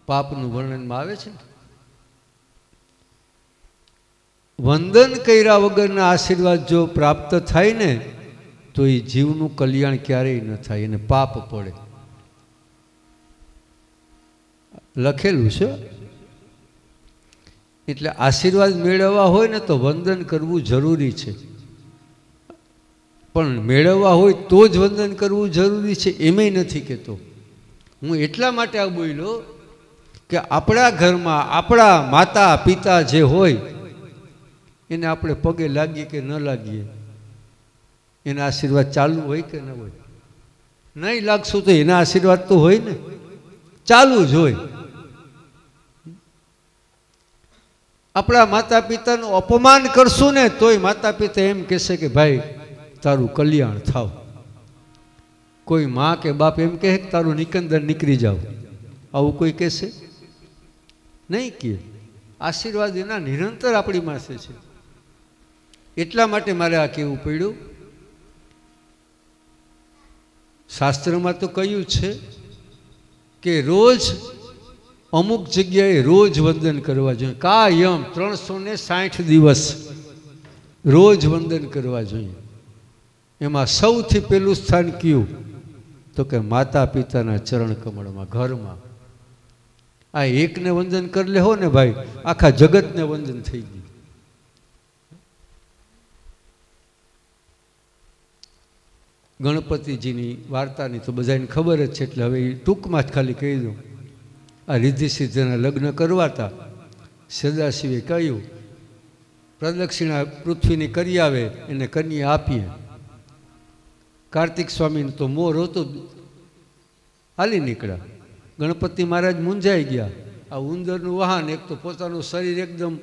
પાપનું વર્ણનમાં આવે છે. વંદન કર્યા વગરના આશીર્વાદ જો પ્રાપ્ત થાય ને તો એ જીવનું કલ્યાણ ક્યારેય ન થાય, એને પાપ પડે. લખેલું છે. એટલે આશીર્વાદ મેળવવા હોય ને તો વંદન કરવું જરૂરી છે, પણ મેળવવા હોય તો જ વંદન કરવું જરૂરી છે એમેય નથી કહેતો હું. એટલા માટે આ બોલ્યો કે આપણા ઘરમાં આપણા માતા પિતા જે હોય એને આપણે પગે લાગીએ કે ન લાગીએ, એના આશીર્વાદ ચાલુ હોય કે ન હોય. નહીં લાગશું તો એના આશીર્વાદ તો હોય ને, ચાલુ જ હોય. આપણા માતા પિતાનું અપમાન કરશું ને તોય માતા પિતા એમ કહેશે કે ભાઈ તારું કલ્યાણ થાવ. કોઈ માં કે બાપ એમ કહે કે તારું નિકંદર નીકળી જાવ, આવું કોઈ કહેશે નહીં કહે. આશીર્વાદ એના નિરંતર આપણી પાસે છે. એટલા માટે મારે આ કહેવું પડ્યું. શાસ્ત્રમાં તો કહ્યું છે કે રોજ અમુક જગ્યાએ રોજ વંદન કરવા જોઈએ. કાયમ 360 દિવસ રોજ વંદન કરવા જોઈએ. એમાં સૌથી પહેલું સ્થાન કયું તો કે માતા પિતાના ચરણ કમળમાં, ઘરમાં. આ એકને વંદન કરી લેહો ને ભાઈ, આખા જગતને વંદન થઈ ગયું. ગણપતિજીની વાર્તાની તો બધાને ખબર જ છે, એટલે હવે ટૂંકમાં જ ખાલી કહી દઉં. આ રિદ્ધિ સિદ્ધના લગ્ન કરવાતા સદાશિવે કહ્યું પ્રદક્ષિણા પૃથ્વીની કરી આવે એને કન્યા આપીએ. કાર્તિક સ્વામીને તો મોર હતો, હાલી નીકળ્યા. ગણપતિ મહારાજ મૂંઝાઈ ગયા. આ ઉંદરનું વાહન, એક તો પોતાનું શરીર એકદમ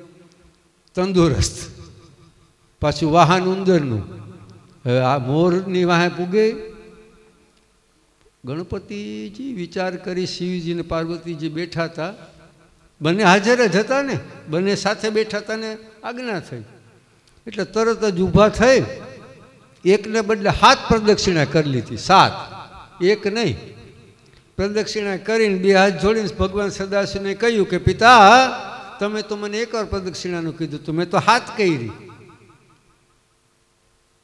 તંદુરસ્ત, પાછું વાહન ઉંદરનું. હવે આ મોરની વાહે પૂગે. ગણપતિજી વિચાર કરી, શિવજી ને પાર્વતીજી બેઠા હતા, બંને હાજર જ હતા ને, બંને સાથે બેઠા હતા ને આજ્ઞા થઈ. એટલે તરત જ ઊભા થઈ, એકને બદલે 7 પ્રદક્ષિણા કરી લીધી. 7, એક નહીં. પ્રદક્ષિણા કરીને 2 હાથ જોડીને ભગવાન સદાશિવને કહ્યું કે પિતા તમે તો મને એકવાર પ્રદક્ષિણાનું કીધું, તો મેં તો 7 કરી.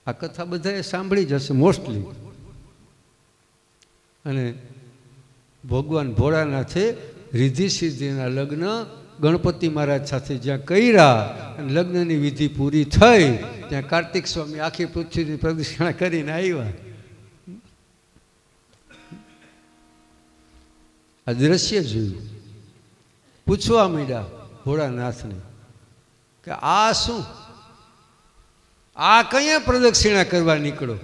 આ કથા બધાએ સાંભળી જશે મોસ્ટલી. અને ભગવાન ભોળાનાથે રિદ્ધિ સિદ્ધિના લગ્ન ગણપતિ મહારાજ સાથે જ્યાં કર્યા અને લગ્નની વિધિ પૂરી થઈ, ત્યાં કાર્તિક સ્વામી આખી પૃથ્વીની પ્રદક્ષિણા કરીને આવ્યા. આ દ્રશ્ય જોયું. પૂછવા માંડ્યા ભોળાનાથને કે આ શું, આ કયા પ્રદક્ષિણા કરવા નીકળો?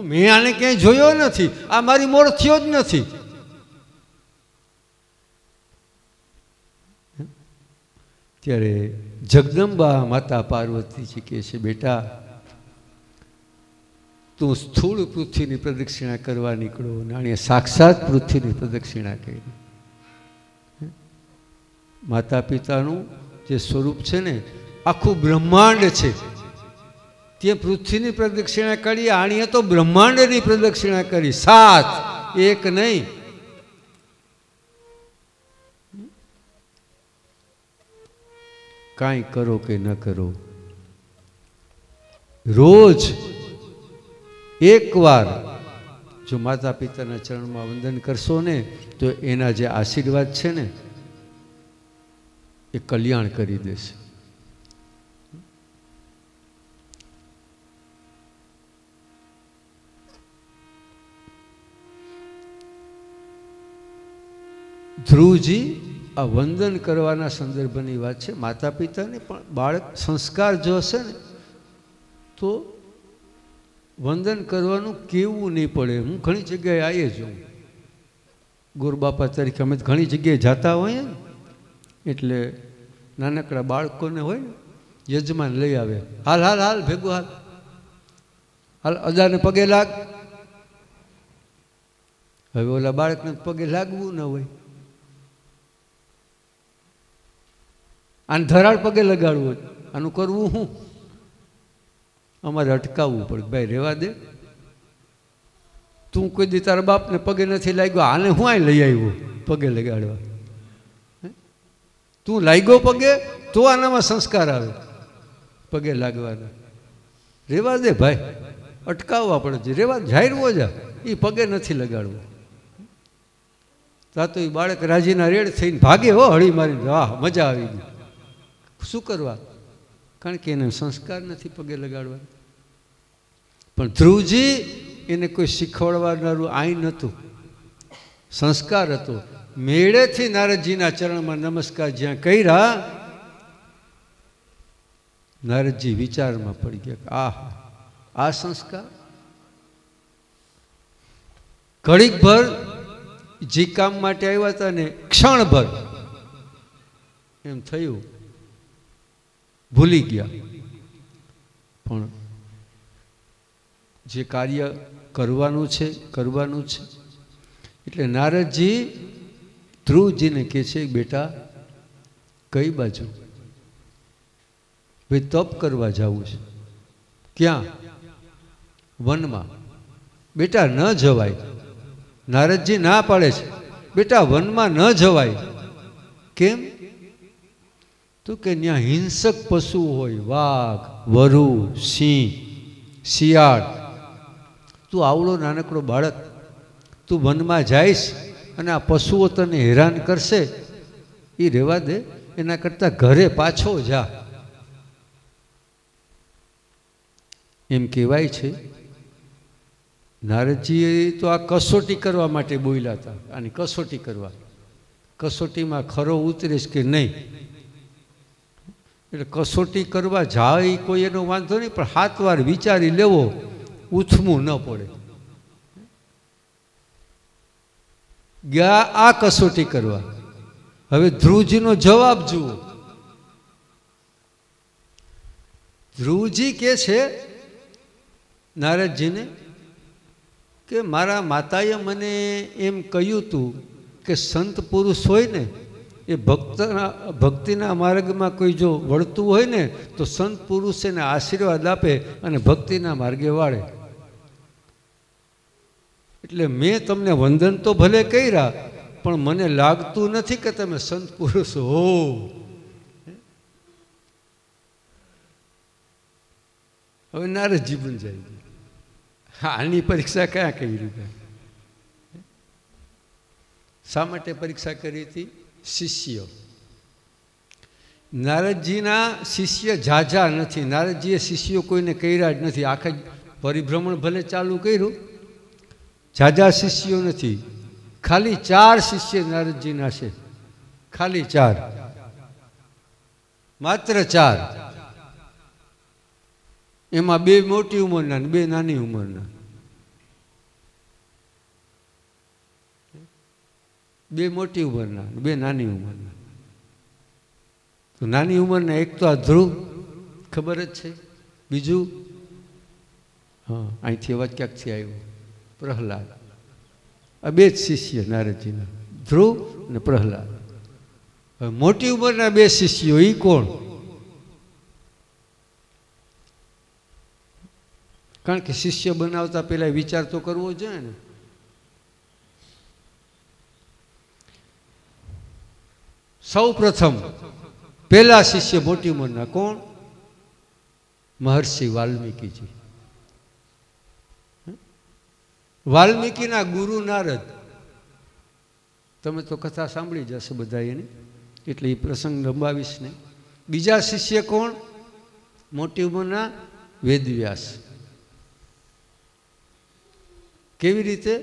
મેં આને ક્યાંય જોયો નથી, આ મારી મોર થયો જ નથી. ત્યારે જગદંબા માતા પાર્વતીજી કહે છે બેટા તું સ્થૂળ પૃથ્વીની પ્રદક્ષિણા કરવા નીકળો, નાણીએ સાક્ષાત પૃથ્વીની પ્રદક્ષિણા કરી. માતા પિતાનું જે સ્વરૂપ છે ને આખું બ્રહ્માંડ છે, તે પૃથ્વીની પ્રદક્ષિણા કરી, આણીએ તો બ્રહ્માંડની પ્રદક્ષિણા કરી. 7, એક નહીં. કાંઈ કરો કે ન કરો, રોજ એકવાર જો માતા પિતાના ચરણમાં વંદન કરશો ને તો એના જે આશીર્વાદ છે ને એ કલ્યાણ કરી દેશે. ધ્રુવજી આ વંદન કરવાના સંદર્ભની વાત છે. માતા પિતાને પણ બાળક સંસ્કાર જો હશે ને તો વંદન કરવાનું કેવું નહીં પડે. હું ઘણી જગ્યાએ આવી છું, ગોરબાપા તરીકે અમે ઘણી જગ્યાએ જતા હોઈએ ને, એટલે નાનકડા બાળકોને હોય ને યજમાન લઈ આવે, હાલ હાલ હાલ ભેગું હાલ હાલ અદાને પગે લાગ. હવે ઓલા બાળકને પગે લાગવું ન હોય, આને ધરાળ પગે લગાડવું હોય, આનું કરવું શું? અમારે અટકાવવું પડે, ભાઈ રહેવા દે. તું કોઈ દી તારા બાપને પગે નથી લાગ્યો, આને હું આ લઈ આવ્યો પગે લગાડવા? તું લાગ્યો પગે તો આનામાં સંસ્કાર આવે પગે લાગવાના. રેવા દે ભાઈ, અટકાવવા પડે છે. રેવા જાહેરવો જા, એ પગે નથી લગાડવો. તા તો એ બાળક રાજીના રેડ થઈને ભાગે હો, હળી મારીને. વાહ, મજા આવી ગઈ. શું કરવા? કારણ કે એને સંસ્કાર નથી પગે લગાડવા. પણ ધ્રુવજી એને કોઈ શીખવાડવાનારું આઈ નહોતું, સંસ્કાર હતો. મેળેથી નારદજીના ચરણમાં નમસ્કાર જ્યાં કર્યા, નારદજી વિચારમાં પડી ગયા. આ સંસ્કાર. ઘડીક ભર જે કામ માટે આવ્યા હતા ને ક્ષણભર એમ થયું, ભૂલી ગયા. પણ જે કાર્ય કરવાનું છે કરવાનું છે. એટલે નારદજી ધ્રુવજીને કહે છે, બેટા કઈ બાજુ? ભાઈ તપ કરવા જવું છે. ક્યાં? વનમાં. બેટા ન જવાય. નારદજી ના પાડે છે, બેટા વનમાં ન જવાય. કેમ? તો કે ત્યાં હિંસક પશુ હોય, વાઘ, વરુ, સિંહ, શિયાળ. તું આવડો નાનકડો બાળક, તું વનમાં જઈશ અને આ પશુઓ તને હેરાન કરશે, એ રહેવા દે. એના કરતાં ઘરે પાછો જા. એમ કહેવાય છે. નારદજી તો આ કસોટી કરવા માટે બોલ્યા હતા. આની કસોટી કરવા, કસોટીમાં ખરો ઉતરીશ કે નહીં. એટલે કસોટી કરવા જાય કોઈ એનો વાંધો નહીં, પણ 7 વાર વિચારી લેવો, ઉથમું ન પડે. ગયા આ કસોટી કરવા. હવે ધ્રુવજીનો જવાબ જુઓ. ધ્રુવજી કે છે નારદજીને કે મારા માતાએ મને એમ કહ્યું હતું કે સંત પુરુષ હોય ને એ ભક્તિના માર્ગમાં કોઈ જો વળતું હોય ને તો સંત પુરુષ એને આશીર્વાદ આપે અને ભક્તિના માર્ગે વાળે. એટલે મેં તમને વંદન તો ભલે કર્યા, પણ મને લાગતું નથી કે તમે સંત પુરુષ હો. હવે નારદજી બંધાઈ ગયા. આની પરીક્ષા ક્યાં કરી? શા માટે પરીક્ષા કરી હતી? શિષ્ય. નારદજીના શિષ્ય ઝાઝા નથી. નારદજીએ શિષ્યો કોઈને કર્યા જ નથી. આખા પરિભ્રમણ ભલે ચાલુ કર્યું, ઝાઝા શિષ્યો નથી. ખાલી 4 શિષ્ય નારદજીના છે. ખાલી 4, માત્ર 4. એમાં 2 મોટી ઉંમરના ને 2 નાની ઉંમરના. 2 મોટી ઉંમરના 2 નાની ઉંમરના. તો નાની ઉંમરના એક તો આ ધ્રુવ, ખબર જ છે. બીજું, હા, અહીંથી અવાજ ક્યાંકથી આવ્યો, પ્રહલાદ. આ 2 જ શિષ્ય નારદજીના, ધ્રુવ અને પ્રહલાદ. હવે મોટી ઉંમરના 2 શિષ્યો, એ કોણ? કારણ કે શિષ્ય બનાવતા પહેલા વિચાર તો કરવો જોઈએ ને. સૌ પ્રથમ પહેલા શિષ્ય મોટી ઉંમરના કોણ? મહર્ષિ વાલ્મીકીજી. વાલ્મીકીના ગુરુ નારદ. તમે તો કથા સાંભળી જશે બધા એની, એટલે એ પ્રસંગ લંબાવીશ નહીં. બીજા શિષ્ય કોણ? મોટી ઉંમરના વેદવ્યાસ. કેવી રીતે?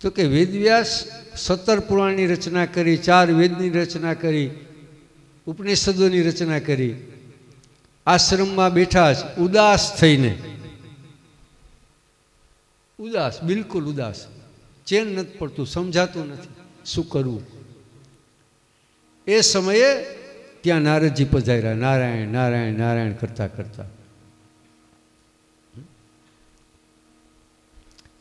તો કે વેદવ્યાસ 17 પુરાણની રચના કરી, 4 વેદની રચના કરી, ઉપનિષદોની રચના કરી. આશ્રમમાં બેઠા જ ઉદાસ થઈને, ઉદાસ, બિલકુલ ઉદાસ, ચેન નથી પડતું, સમજાતું નથી શું કરવું. એ સમયે ત્યાં નારદજી પધાર્યા. નારાયણ નારાયણ નારાયણ કરતા કરતા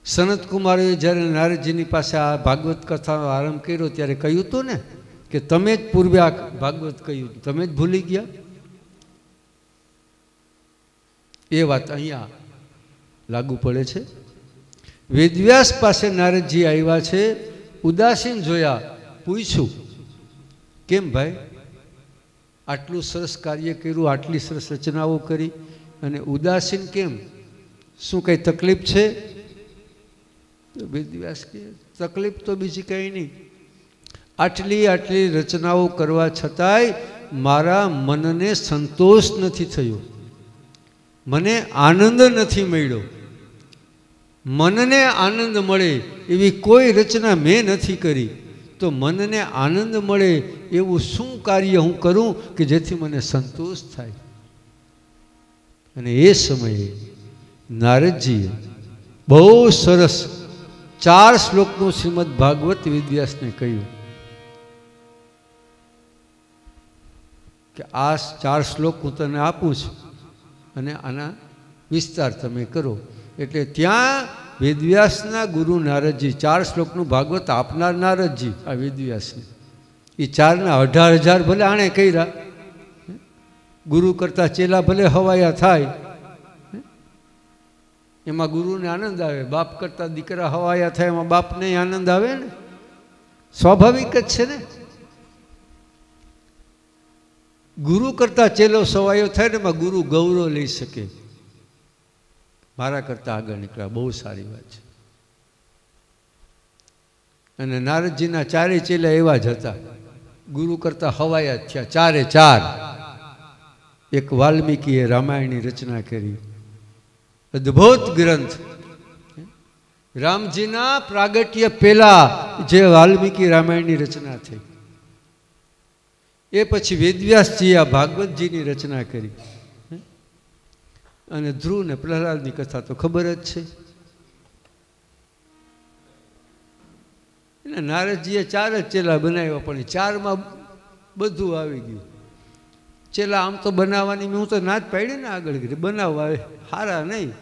સનત કુમારોએ જ્યારે નારદજીની પાસે આ ભાગવત કથાનો આરંભ કર્યો ત્યારે કહ્યું હતું ને કે તમે જ પૂર્વે આ ભાગવત કહ્યું, તમે જ ભૂલી ગયા. એ વાત અહીંયા લાગુ પડે છે. વેદવ્યાસ પાસે નારદજી આવ્યા છે, ઉદાસીન જોયા, પૂછ્યું કેમ ભાઈ આટલું સરસ કાર્ય કર્યું, આટલી સરસ રચનાઓ કરી અને ઉદાસીન કેમ, શું કંઈ તકલીફ છે? વેદવ્યાસ કહે તકલીફ તો બીજી કંઈ નહીં, આટલી રચનાઓ કરવા છતાંય મારા મનને સંતોષ નથી થયો, મને આનંદ નથી મળ્યો. મનને આનંદ મળે એવી કોઈ રચના મેં નથી કરી, તો મનને આનંદ મળે એવું શું કાર્ય હું કરું કે જેથી મને સંતોષ થાય? અને એ સમયે નારદજીએ બહુ સરસ 4 શ્લોકનું શ્રીમદ ભાગવત વેદવ્યાસને કહ્યું કે આ 4 શ્લોક હું તને આપું છું અને આના વિસ્તાર તમે કરો. એટલે ત્યાં વેદવ્યાસના ગુરુ નારદજી 4 શ્લોકનું ભાગવત આપનાર નારદજી આ વેદવ્યાસને એ 4ના 18,000 ભલે આણે કર્યા, ગુરુ કરતા ચેલા ભલે હવાયા થાય, એમાં ગુરુને આનંદ આવે, બાપ કરતા દીકરા હવાયા થાય એમાં બાપને આનંદ આવે ને, સ્વાભાવિક જ છે ને. ગુરુ કરતા ચેલો સવાયો થાય ને એમાં ગુરુ ગૌરવ લઈ શકે, મારા કરતા આગળ નીકળ્યા, બહુ સારી વાત છે. અને નારદજીના 4 ચેલા એવા જ હતા, ગુરુ કરતા હવાયા જ થયા 4. એક વાલ્મીકીએ રામાયણની રચના કરી, અદ્ભુત ગ્રંથ. રામજીના પ્રાગટ્ય પહેલા જે વાલ્મીકી રામાયણની રચના થઈ, એ પછી વેદવ્યાસજી આ ભાગવતજીની રચના કરી. અને ધ્રુવ ને પ્રહલાદની કથા તો ખબર જ છે. એને નારદજીએ 4 જ ચેલા બનાવ્યા, પણ 4માં બધું આવી ગયું. ચેલા આમ તો બનાવવાની હું તો ના જ પાડી ને, આગળ બનાવવા સારા નહીં,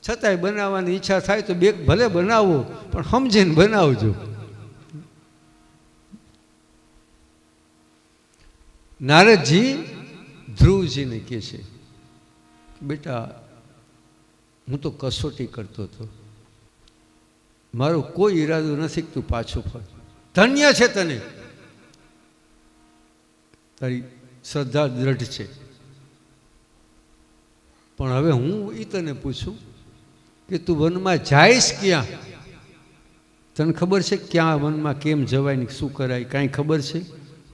છતાંય બનાવવાની ઈચ્છા થાય તો બે ભલે બનાવો પણ સમજીને બનાવજો. નારદજી ધ્રુવજીને કહે છે, બેટા હું તો કસોટી કરતો હતો, મારો કોઈ ઈરાદો નથી કે તું પાછો ફર, ધન્ય છે તને, તારી શ્રદ્ધા દ્રઢ છે, પણ હવે હું એ તને પૂછું કે તું વનમાં જાઈશ ક્યાં? તને ખબર છે ક્યાં વનમાં કેમ જવાય ને શું કરાય, કાંઈ ખબર છે?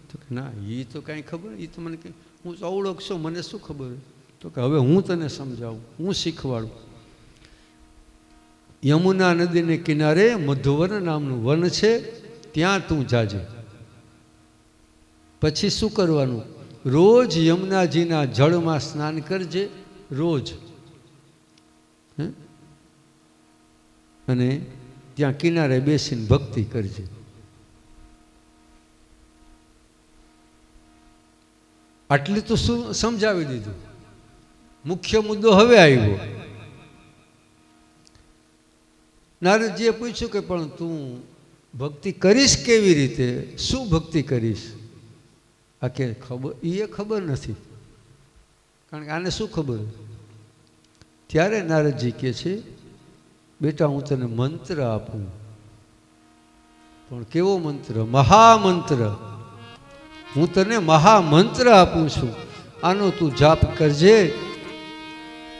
તો કે ના, એ તો કાંઈ ખબર, એ તો મને હું અવળો છું, મને શું ખબર? તો કે હવે હું તને સમજાવું, હું શીખવાડું. યમુના નદીને કિનારે મધુવન નામનું વન છે, ત્યાં તું જાજે. પછી શું કરવાનું? રોજ યમુનાજીના જળમાં સ્નાન કરજે, રોજ. અને ત્યાં કિનારે બેસીને ભક્તિ કરજે. આટલી તો શું સમજાવી દીધું. મુખ્ય મુદ્દો હવે આવ્યો. નારદજીએ પૂછ્યું કે પણ તું ભક્તિ કરીશ કેવી રીતે, શું ભક્તિ કરીશ? આ કે ખબર, એ ખબર નથી, કારણ કે આને શું ખબર? ત્યારે નારદજી કહે છે, બેટા હું તને મંત્ર આપું, પણ કેવો મંત્ર? મહામંત્ર. હું તને મહામંત્ર આપું છું, આનો તું જાપ કરજે,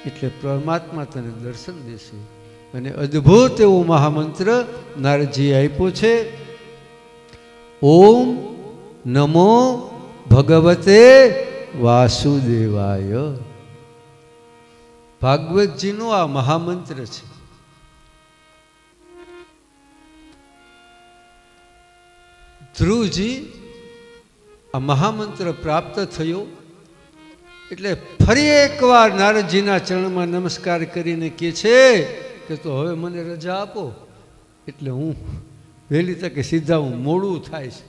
એટલે પરમાત્મા તને દર્શન દેશે. અને અદ્ભુત એવો મહામંત્ર નારદજીએ આપ્યો છે. ઓમ નમો ભગવતે વાસુદેવાય. ભાગવતજીનો આ મહામંત્ર છે. ધ્રુવજી આ મહામંત્ર પ્રાપ્ત થયો એટલે ફરી એકવાર નારદજીના ચરણમાં નમસ્કાર કરીને કહે છે કે તો હવે મને રજા આપો. એટલે હું વહેલી તકે સીધા હું મોડું થાય છે,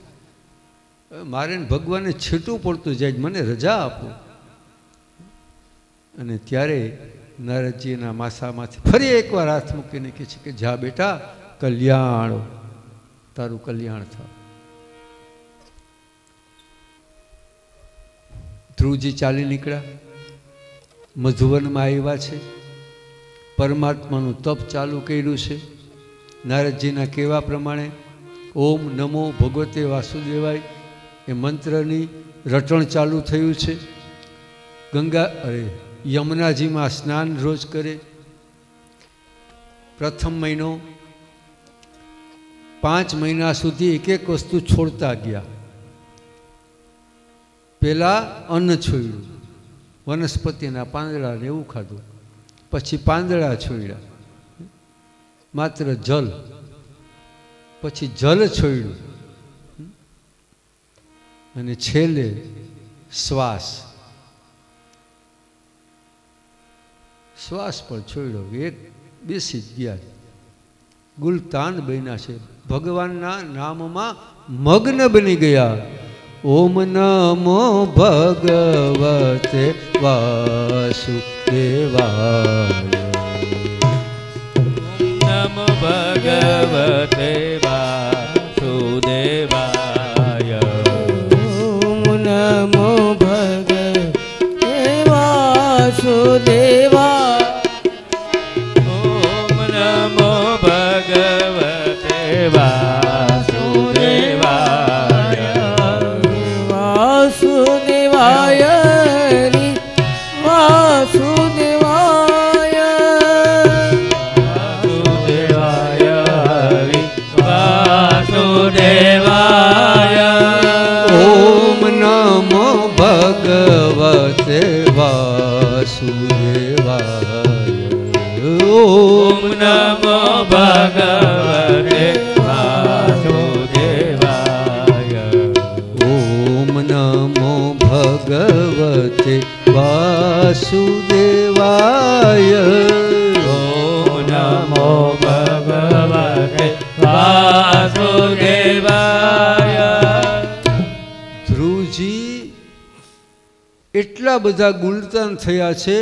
મારે ભગવાનને છૂટું પડતું જાય, મને રજા આપો. અને ત્યારે નારદજીના માથામાંથી ફરી એકવાર હાથ મૂકીને કહે છે કે જા બેટા, કલ્યાણ, તારું કલ્યાણ થાય. ધ્રુવજી ચાલી નીકળ્યા, મધુવનમાં આવ્યા છે, પરમાત્માનું તપ ચાલુ કર્યું છે. નારદજીના કહેવા પ્રમાણે ઓમ નમો ભગવતે વાસુદેવાય એ મંત્રની રટણ ચાલુ થયું છે. યમુનાજીમાં સ્નાન રોજ કરે. પ્રથમ મહિનો 5 મહિના સુધી એક એક વસ્તુ છોડતા ગયા. પહેલાં અન્ન છોડ્યું, વનસ્પતિના પાંદડા ને એવું ખાધું. પછી પાંદડા છોડ્યા, માત્ર જલ. પછી જલ છોડ્યું અને છેલ્લે શ્વાસ પણ છોડ્યો. એક બેસી જ ગયા, ગુલતાન બન્યા છે, ભગવાનના નામમાં મગ્ન બની ગયા. ઓમ નમો ભગવતે વાસુદેવાય. નમો ભગવતે વાસુદેવાય. નમો ભગવતે વાસુદેવાય. ઓમ નમો ભગવતે વાસુદેવાય. વાસુદેવાય રે વાસુદેવાય. વાસુદેવાય રે વાસુદેવાય. ઓમ નમો ભગવતે વાસુદેવાય. ઓમ નમો ભગવતે વાસુદેવાય. ઓમ નમો ભગવતે વાસુદેવાય. ઓમ નમો ભગવતે વાસુદેવાય. ધ્રુવજી એટલા બધા ગુલતાન થયા છે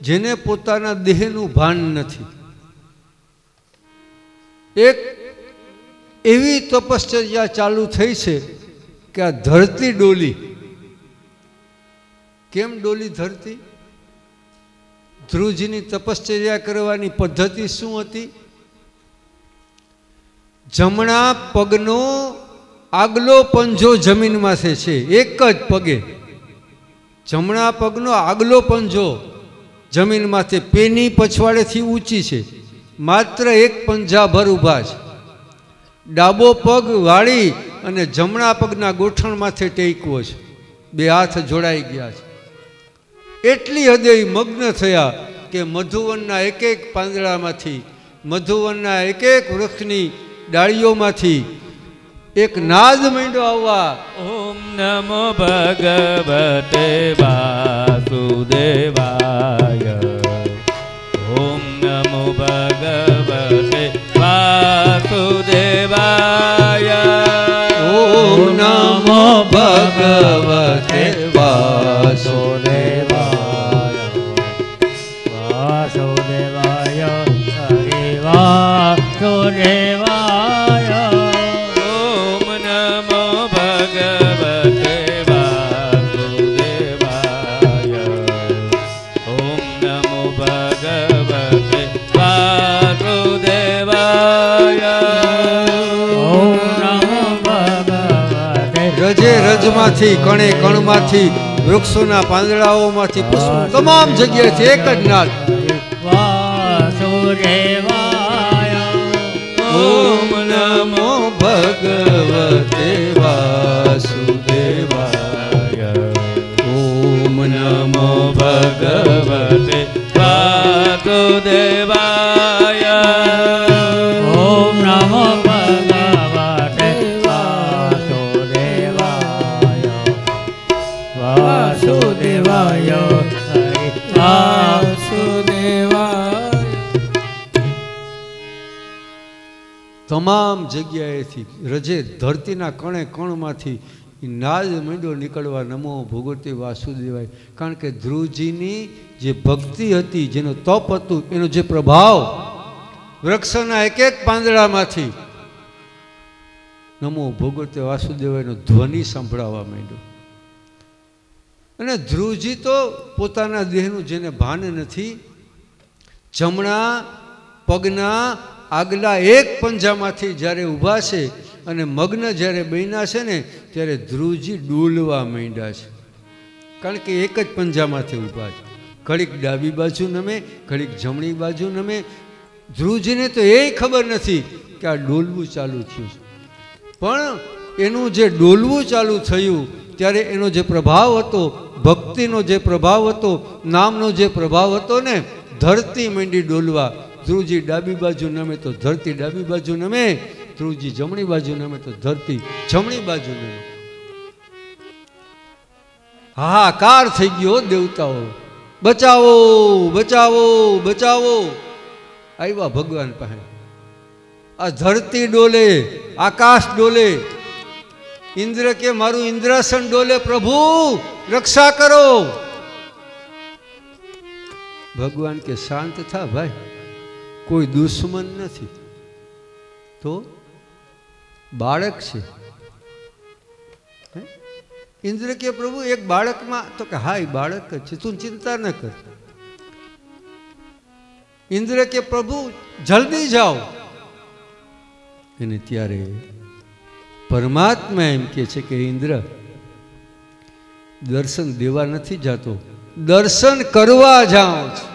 જેને પોતાના દેહનું ભાન નથી. એક એવી તપશ્ચર્યા ચાલુ થઈ છે કે આ ધરતી ડોલી. કેમ ડોલી ધરતી? ધ્રુવજીની તપશ્ચર્યા કરવાની પદ્ધતિ શું હતી? જમણા પગનો આગલો પંજો જમીનમાંથી છે, એક જ પગે. જમણા પગનો આગલો પંજો જમીનમાંથી પેની પછવાડેથી ઊંચી છે, માત્ર એક પંજાભર ઊભા છે. ડાબો પગ વાળી અને જમણા પગના ગોઠણમાંથી ટેકવો છે, બે હાથ જોડાઈ ગયા છે. એટલી હદે મગ્ન થયા કે મધુવનના એક એક પાંદડામાંથી, મધુવનના એક એક વૃક્ષની ડાળીઓમાંથી એક નાદ માંડ્યો આવવા. ઓમ નમો ભગવતે વાસુદેવાય. ઓમ નમો ભગવતે વાસુદેવાય. ઓમ નમો ભગવતે વાસુદેવાય. વાસુદેવાય હરે વાસુદેવાય. ઓમ નમો ભગવતે વાસુદેવાય. ઓમ નમો ભગવતે વાસુદેવાય. ઓમ નમો ભગવતે. રજે રજમાંથી, કણે કણમાંથી, વૃક્ષોના પાંદડાઓમાંથી, પુષ્પ તમામ જગ્યાએથી એક જ નાદ. વાસુદેવાય. ઓમ નમો ભગવતે વાસુદેવાય. ઓમ નમો ભગવતે વાસુદેવાય. ઓમ નમો ભગવતે વાસુદેવાય. વાસુદેવાય હરે વાસુદેવાય. તમામ જગ્યાએથી રજે ધરતીના કણે કણમાંથી નાદ માંડ્યો નીકળવા, નમો ભગવતે વાસુદેવાય. કારણ કે ધ્રુવજીની જે ભક્તિ હતી, જેનો તપ હતું, એનો જે પ્રભાવ વૃક્ષના એક એક પાંદડામાંથી નમો ભગવતે વાસુદેવાયનો ધ્વનિ સંભળાવવા માંડ્યો. અને ધ્રુવજી તો પોતાના દેહનું જેને ભાન નથી, જમણા પગના આગલા એક પંજામાંથી જ્યારે ઊભા છે અને મગ્ન જ્યારે બન્યા છે ને ત્યારે ધ્રુવજી ડોલવા માંડ્યા છે. કારણ કે એક જ પંજામાંથી ઊભા છે. ઘડીક ડાબી બાજુ નમે, ઘડીક જમણી બાજુ નમે. ધ્રુવજીને તો એ ખબર નથી કે આ ડોલવું ચાલુ થયું છે. પણ એનું જે ડોલવું ચાલુ થયું ત્યારે એનો જે પ્રભાવ હતો, ભક્તિનો જે પ્રભાવ હતો, નામનો જે પ્રભાવ હતો ને, ધરતી માંડી ડોલવા. ધ્રુવજી ડાબી બાજુ નમે તો ધરતી ડાબી બાજુ નમે, ધ્રુવજી જમણી બાજુ નમે તો ધરતી જમણી બાજુ નમે. હાહાકાર થઈ ગયો. દેવતાઓ બચાવો બચાવો બચાવો આવ્યા ભગવાન પાસે. આ ધરતી ડોલે, આકાશ ડોલે. ઇન્દ્ર કે મારું ઇન્દ્રાસન ડોલે, પ્રભુ રક્ષા કરો. ભગવાન કે શાંત થા ભાઈ, કોઈ દુશ્મન નથી. તો બાળક છે. ઇન્દ્ર કે પ્રભુ એક બાળકમાં, તો કે હા એ બાળક જ છે, તું ચિંતા ન કર. ઇન્દ્ર કે પ્રભુ જલ્દી જાઓ. અને ત્યારે પરમાત્મા એમ કે છે કે ઇન્દ્ર દર્શન દેવા નથી જાતો, દર્શન કરવા જાઉં છું.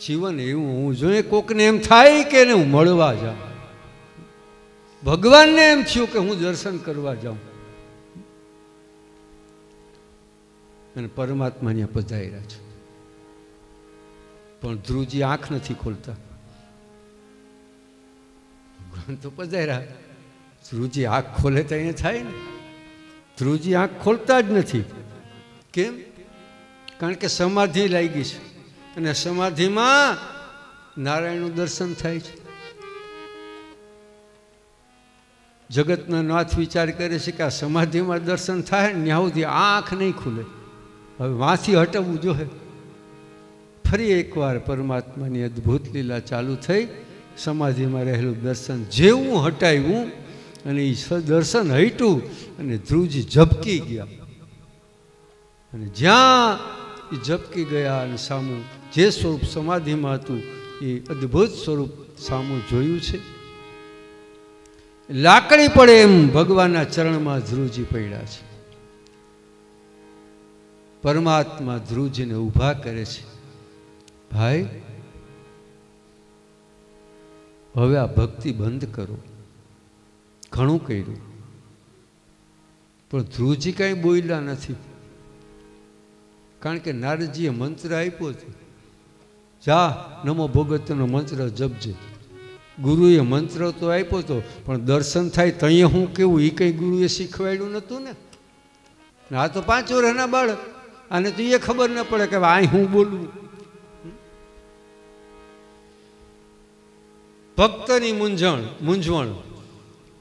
જીવન એવું હું જોઈએ કોકને એમ થાય કે ને હું મળવા જાઉં. ભગવાનને એમ થયું કે હું દર્શન કરવા જાઉં. અને પરમાત્મા અહીંયા પધાર્યા છે. પણ ધ્રુવજી આંખ નથી ખોલતા. ભગવાન તો પધાર્યા, ધ્રુવજી આંખ ખોલે તો અહીંયા થાય ને. ધ્રુવજી આંખ ખોલતા જ નથી. કેમ? કારણ કે સમાધિ લાગી છે અને સમાધિમાં નારાયણનું દર્શન થાય છે. જગતનો નાથ વિચાર કરે છે કે આ સમાધિમાં દર્શન થાય ને ત્યાં સુધી આંખ નહીં ખુલે. હવે વાંથી હટવું જોઈએ. ફરી એકવાર પરમાત્માની અદ્ભુત લીલા ચાલુ થઈ. સમાધિમાં રહેલું દર્શન જેવું હટાવ્યું અને એ દર્શન હટ્યું અને ધ્રુવજી ઝબકી ગયા. અને જ્યાં એ ઝબકી ગયા અને સામું જે સ્વરૂપ સમાધિમાં હતું એ અદ્ભુત સ્વરૂપ સામું જોયું છે. લાકડી પડે એમ ભગવાનના ચરણમાં ધ્રુવજી પડ્યા છે. પરમાત્મા ધ્રુવજીને ઊભા કરે છે. ભાઈ હવે આ ભક્તિ બંધ કરો. ઘણું કર્યું પણ ધ્રુવજી કાંઈ બોલ્યા નથી. કારણ કે નારદજીએ મંત્ર આપ્યો હતો, જા નમો ભગવતનો મંત્ર જપજે. ગુરુએ મંત્ર તો આપ્યો હતો પણ દર્શન થાય તઈએ હું કેવું એ કંઈ ગુરુએ શીખવાડ્યું નહોતું ને. આ તો 5 વર્ષના બાળક, આને તો એ ખબર ન પડે કે આ હું બોલવું. ભક્તની મૂંઝવણ.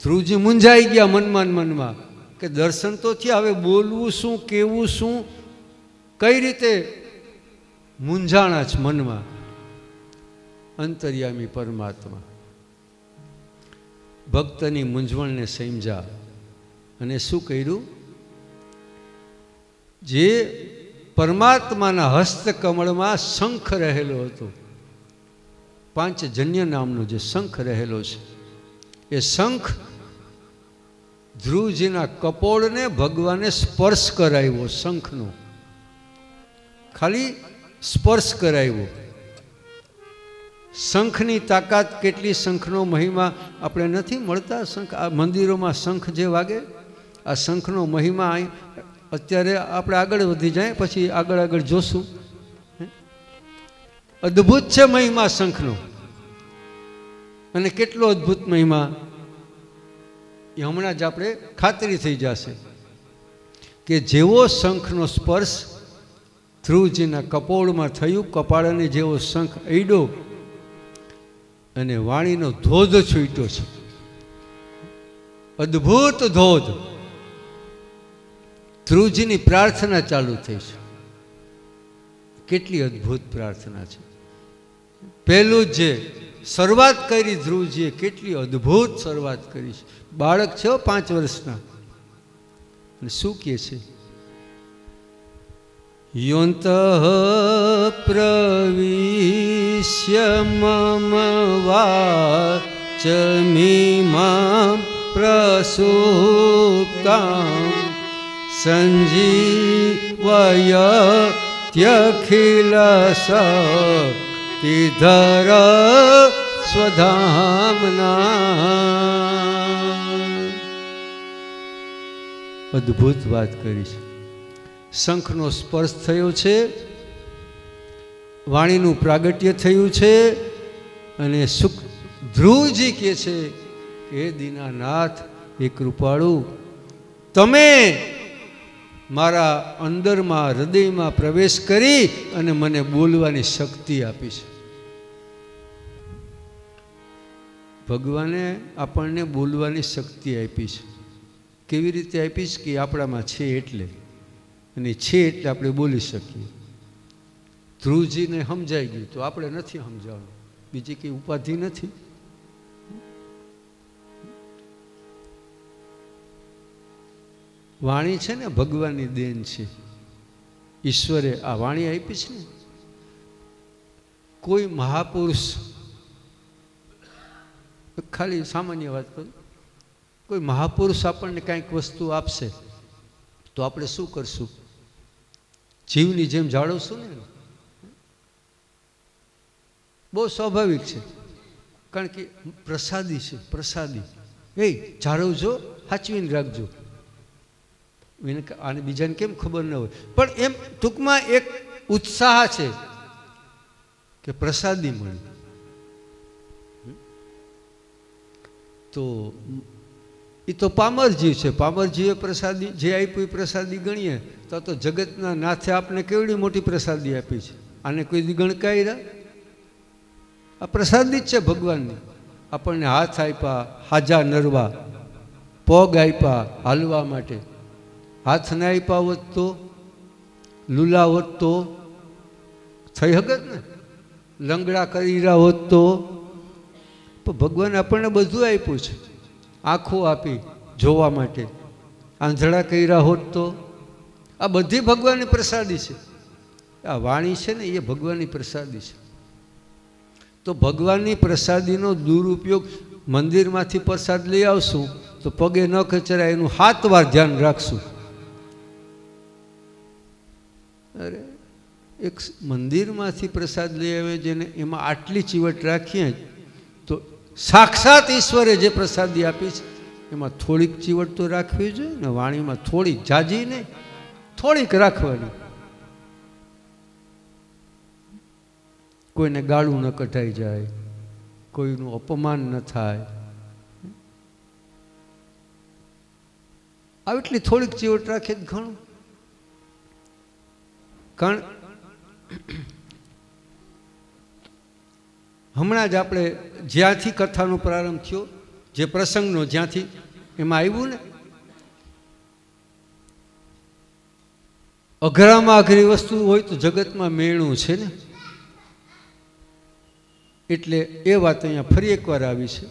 ધ્રુવજી મૂંઝાઈ ગયા મનમાં કે દર્શન તો થયા, હવે બોલવું શું, કેવું શું, કઈ રીતે મૂંઝાણા છે મનમાં. અંતર્યામી પરમાત્મા ભક્તની મૂંઝવણને સમજ્યા અને શું કર્યું? જે પરમાત્માના હસ્તકમળમાં શંખ રહેલો હતો, પાંચજન્ય નામનો જે શંખ રહેલો છે, એ શંખ ધ્રુવજીના કપોળને ભગવાને સ્પર્શ કરાવ્યો. શંખનો ખાલી સ્પર્શ કરાવ્યો. શંખની તાકાત કેટલી, શંખનો મહિમા આપણે નથી મળતા. શંખ આ મંદિરોમાં શંખ જે વાગે, આ શંખનો મહિમા અત્યારે આપણે આગળ વધી જાય પછી આગળ જોશું. અદ્ભુત છે મહિમા શંખનો. અને કેટલો અદ્ભુત મહિમા એ હમણાં જ આપણે ખાતરી થઈ જશે કે જેવો શંખનો સ્પર્શ ધ્રુવજીના કપોળમાં થયું, કપાળને જેવો શંખ અડ્યો અને વાણીનો ધોધ છૂટ્યો છે. અદ્ભુત ધોધ. ધ્રુવજીની પ્રાર્થના ચાલુ થઈ છે. કેટલી અદ્ભુત પ્રાર્થના છે. પહેલું જે શરૂઆત કરી ધ્રુવજીએ, કેટલી અદ્ભુત શરૂઆત કરી છે. બાળક છે 5 વર્ષના. અને શું કહે છે? યોંતઃ પ્રવિશ્ય મમ વાચમિમાં પ્રસુપ્તાં સંજીવયત્યખિલ શક્તિધર સ્વધામના. અદ્ભુત વાત કરી છે. શંખનો સ્પર્શ થયો છે, વાણીનું પ્રાગટ્ય થયું છે, અને સુખ ધ્રુવજી કહે છે કે હે દીનાનાથ, હે કૃપાળુ, તમે મારા અંદરમાં હૃદયમાં પ્રવેશ કરી અને મને બોલવાની શક્તિ આપી છે. ભગવાને આપણને બોલવાની શક્તિ આપી છે. કેવી રીતે આપી છે? કે આપણામાં છે એટલે, અને છે એટલે આપણે બોલી શકીએ. ધ્રુવજીને સમજાઈ ગયું તો આપણે નથી સમજાવવાનું, બીજી કંઈ ઉપાધિ નથી. વાણી છે ને ભગવાનની દેન છે. ઈશ્વરે આ વાણી આપી છે ને. કોઈ મહાપુરુષ, ખાલી સામાન્ય વાત કરું, કોઈ મહાપુરુષ આપણને કાંઈક વસ્તુ આપશે તો આપણે શું કરશું? જીવની જેમ જાળવશું ને. બહુ સ્વાભાવિક છે, કારણ કે પ્રસાદી છે. પ્રસાદી એ જાળવજો, સાચવીને રાખજો. એને આને બીજાને કેમ ખબર ન હોય, પણ એમ ટૂંકમાં એક ઉત્સાહ છે કે પ્રસાદી મળી. તો એ તો પામરજીવ છે. પામરજીવે પ્રસાદી જે આપી પ્રસાદી ગણીએ તો જગતના નાથે આપને કેવડી મોટી પ્રસાદી આપી છે. આને કોઈ દી ગણકાઈ રહ્યા? આ પ્રસાદી જ છે ભગવાનની. આપણને હાથ આપ્યા હાજા નરવા, પગ આપ્યા હાલવા માટે. હાથ ના આપ્યા હોત તો, લૂલા હોત તો થઈ હકત ને, લંગડા કરી રહ્યા હોત તો. પણ ભગવાન આપણને બધું આપ્યું છે. આંખો આપી જોવા માટે. આંધળા કર્યા હોત તો. આ બધી ભગવાનની પ્રસાદી છે. આ વાણી છે ને એ ભગવાનની પ્રસાદી છે. તો ભગવાનની પ્રસાદીનો દુરુપયોગ, મંદિરમાંથી પ્રસાદ લઈ આવશું તો પગે ન કચરાય એનું 7 વાર ધ્યાન રાખશું. અરે એક મંદિરમાંથી પ્રસાદ લઈ આવે જેને એમાં આટલી ચીવટ રાખીએ તો સાક્ષાત ઈશ્વરે જે પ્રસાદી આપી છે એમાં થોડીક ચીવટ તો રાખવી જોઈએ ને. વાણીમાં થોડીક, જાજી નહીં, થોડીક રાખવાની. કોઈને ગાળું ન કઢાઈ જાય, કોઈનું અપમાન ન થાય. આ એટલી થોડીક ચીવટ રાખે ઘણું. કારણ હમણાં જ આપણે જ્યાંથી કથાનો પ્રારંભ થયો, જે પ્રસંગનો જ્યાંથી, એમાં આવ્યું ને, અઘરામાં અઘરી વસ્તુ હોય તો જગતમાં મેણું છે ને. એટલે એ વાત અહીંયા ફરી એકવાર આવી છે.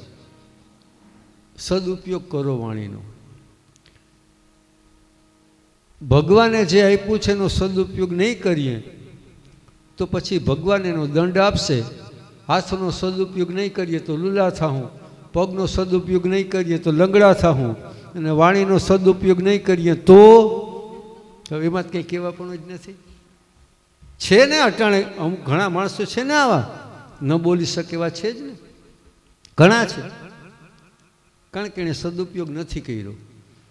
સદુપયોગ કરો વાણીનો. ભગવાને જે આપ્યું છે એનો સદુપયોગ નહીં કરીએ તો પછી ભગવાન એનો દંડ આપશે. હાથનો સદુપયોગ નહીં કરીએ તો લૂલા થાઉં, પગનો સદુપયોગ નહીં કરીએ તો લંગડા થાઉં, અને વાણીનો સદુપયોગ નહીં કરીએ તો એમાં કંઈ કહેવા પણ જ નથી. છે ને અટાણે અમુક ઘણા માણસો છે ને આવા ન બોલી શકે એવા છે જ ને, ઘણા છે. કારણ કે એને સદુપયોગ નથી કર્યો.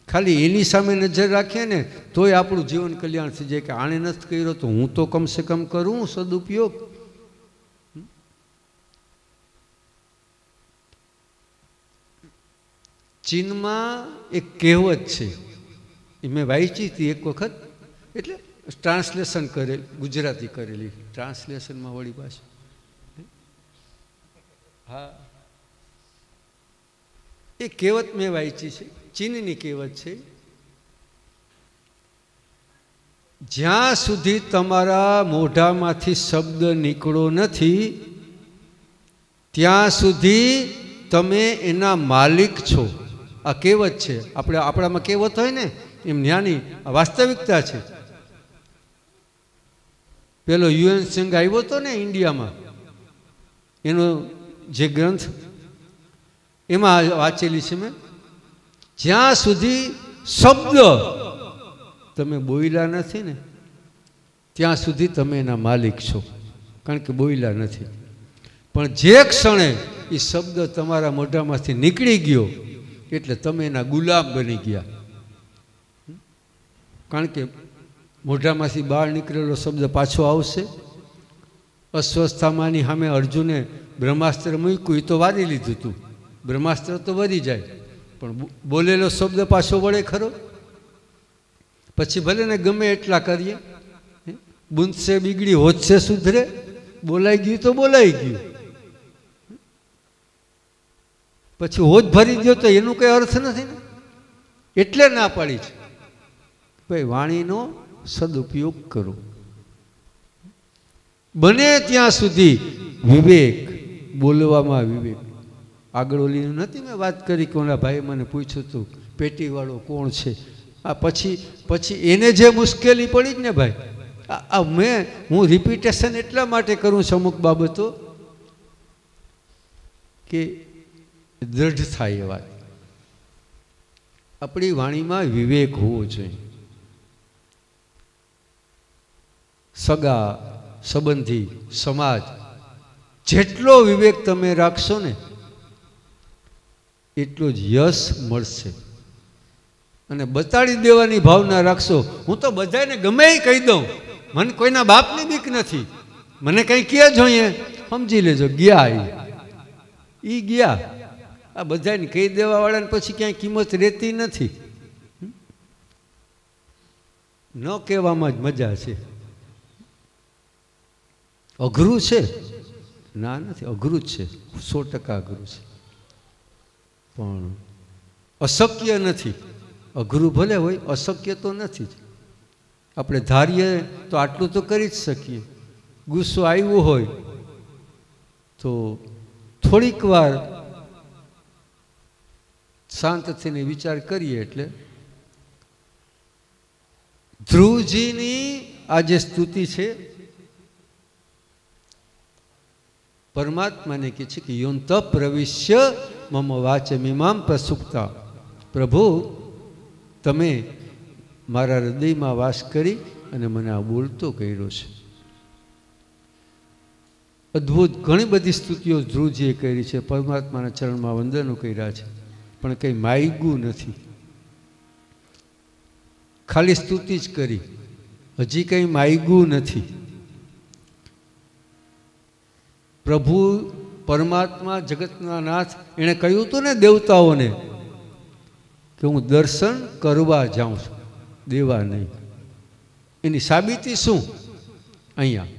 ખાલી એની સામે નજર રાખીએ ને તોય આપણું જીવન કલ્યાણ થઈ જાય કે આણે નથી કર્યો તો હું તો કમસે કમ કરું સદુપયોગ. ચીનમાં એક કહેવત છે, એ મેં વાંચી હતી એક વખત, એટલે ટ્રાન્સલેશન કરેલ, ગુજરાતી કરેલી, ટ્રાન્સલેશનમાં વળી પાછું. હા, એ કહેવત મેં વાંચી છે, ચીનની કહેવત છે. જ્યાં સુધી તમારા મોઢામાંથી શબ્દ નીકળો નથી ત્યાં સુધી તમે એના માલિક છો. આ કહેવત છે. આપણામાં કહેવત હોય ને એમ જ્ઞાની વાસ્તવિકતા છે. પેલો યુએન સંઘ આવ્યો હતો ને ઇન્ડિયામાં, એનો જે ગ્રંથ એમાં વાંચેલી છે મેં, જ્યાં સુધી શબ્દ તમે બોલ્યા નથી ને ત્યાં સુધી તમે એના માલિક છો, કારણ કે બોલ્યા નથી. પણ જે ક્ષણે એ શબ્દ તમારા મોઢામાંથી નીકળી ગયો એટલે તમે એના ગુલામ બની ગયા. કારણ કે મોઢામાંથી બહાર નીકળેલો શબ્દ પાછો આવશે. અસ્વસ્થતામાંની સામે અર્જુને બ્રહ્માસ્ત્ર મૂક્યું, એ તો વારી લીધું હતું, બ્રહ્માસ્ત્ર તો વધી જાય, પણ બોલેલો શબ્દ પાછો વળે ખરો? પછી ભલે ને ગમે એટલા કરીએ, બુંદશે બીગડી હોજશે સુધરે, બોલાઈ ગયું તો બોલાઈ ગયું. પછી હોજ ભરી દો તો એનું કંઈ અર્થ નથી ને. એટલે ના પાડી છે ભાઈ વાણીનો સદુપયોગ કરો. બને ત્યાં સુધી વિવેક, બોલવામાં વિવેક. આગળ ઓલીનું નથી મેં વાત કરી કે ઓલા ભાઈ મને પૂછ્યું હતું પેટીવાળો કોણ છે. આ પછી એને જે મુશ્કેલી પડી જ ને ભાઈ, હું રિપીટેશન એટલા માટે કરું છું અમુક બાબતો કે દ્રઢ થાય એ વાત. આપણી વાણીમાં વિવેક હોવો જોઈએ. સગા સંબંધી સમાજ જેટલો વિવેક તમે રાખશો ને એટલો જ યશ મળશે. અને બતાડી દેવાની ભાવના રાખશો. હું તો બધાને ગમે એ કહી દઉં, મને કોઈના બાપની બીક નથી, મને કંઈ કહે જોઈએ સમજી લેજો, ગયા એ ગયા. આ બધાને કહી દેવાવાળાને પછી ક્યાંય કિંમત રહેતી નથી. ન કહેવામાં જ મજા છે. અઘરું છે? ના નથી, અઘરું જ છે, 100% અઘરું છે, પણ અશક્ય નથી. અઘરું ભલે હોય, અશક્ય તો નથી જ. આપણે ધારીએ તો આટલું તો કરી જ શકીએ. ગુસ્સો આવ્યો હોય તો થોડીક વાર શાંત થઈને વિચાર કરીએ એટલે. ધ્રુવજીની આ જે સ્તુતિ છે પરમાત્માને કહે છે કે યોંત પ્રવિશ્ય મમ વાચમિમામ પ્રસુપ્તા. પ્રભુ તમે મારા હૃદયમાં વાસ કરી અને મને આ બોલતો કર્યો છે. અદ્ભુત ઘણી બધી સ્તુતિઓ ધ્રુવજીએ કરી છે, પરમાત્માના ચરણમાં વંદનો કર્યા છે, પણ કંઈ માગ્યું નથી. ખાલી સ્તુતિ જ કરી, હજી કંઈ માગ્યું નથી. પ્રભુ પરમાત્મા જગતના નાથ એણે કહ્યું હતું ને દેવતાઓને કે હું દર્શન કરવા જાઉં છું, દેવા નહીં. એની સાબિતી શું? અહીંયા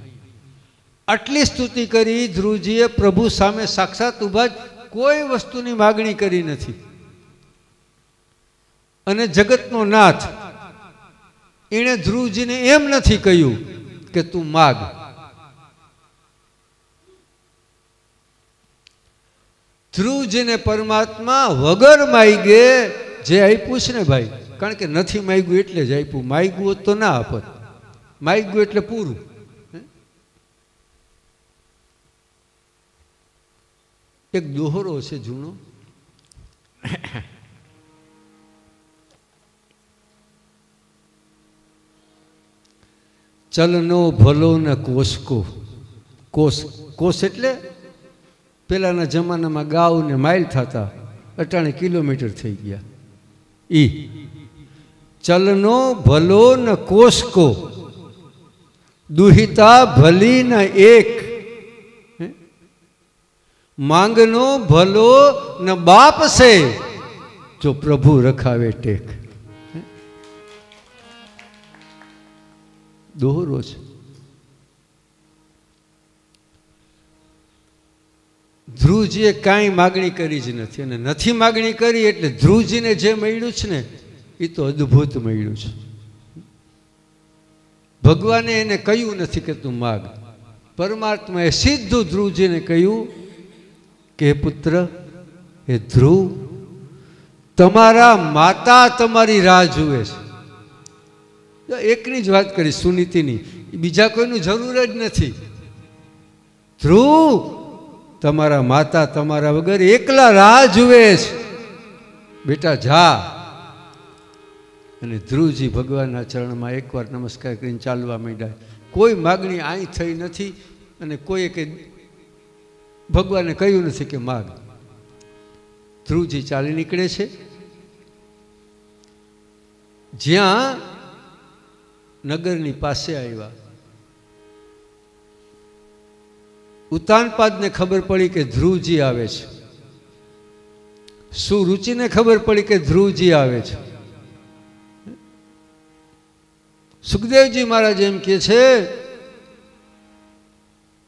આટલી સ્તુતિ કરી ધ્રુવજીએ, પ્રભુ સામે સાક્ષાત ઊભા જ, કોઈ વસ્તુની માગણી કરી નથી. અને જગતનો નાથ એણે ધ્રુવજીને એમ નથી કહ્યું કે તું માગ. ધ્રુવજીને પરમાત્મા વગર માગે જે આપ્યું છે ને ભાઈ, કારણ કે નથી માગ્યું એટલે જ આપ્યું. માગ્યું હોત તો ના આપત, માગ્યું એટલે પૂરું. એક દોહરો છે જૂનો, ચલનો ભલો ન કોષકો. કોષ એટલે પેલાના જમાનામાં ગાઉ ને માઇલ થતા, 98 કિલોમીટર થઈ ગયા. ચલનો ભલો ન કોષકો, દુહિતા ભલી ન એક, માંગનો ભલો ન બાપ છે, જો પ્રભુ રખાવે ટેક. દોહરો છે. ધ્રુવજીએ કાંઈ માગણી કરી જ નથી, અને નથી માગણી કરી એટલે ધ્રુવજીને જે મળ્યું છે ને એ તો અદ્ભુત મળ્યું છે. ભગવાને એને કહ્યું નથી કે તું માગ. પરમાત્માએ સીધું ધ્રુવજીને કહ્યું કે હે પુત્ર, હે ધ્રુવ, તમારા માતા તમારી રાહ જુએ છે. એકની જ વાત કરી સુનીતિની, બીજા કોઈનું જરૂર જ નથી. ધ્રુવ તમારા માતા તમારા વગર એકલા રાહ જુએ છે, બેટા જા. અને ધ્રુવજી ભગવાનના ચરણમાં એકવાર નમસ્કાર કરીને ચાલવા માંડ્યા. કોઈ માગણી અહીં થઈ નથી અને કોઈએ કે ભગવાને કહ્યું નથી કે માગ. ધ્રુવજી ચાલી નીકળે છે. જ્યાં નગરની પાસે આવ્યા, ઉતાનપાદને ખબર પડી કે ધ્રુવજી આવે છે. સુરુચિને ખબર પડી કે ધ્રુવજી આવે છે. સુખદેવજી મહારાજ એમ કહે છે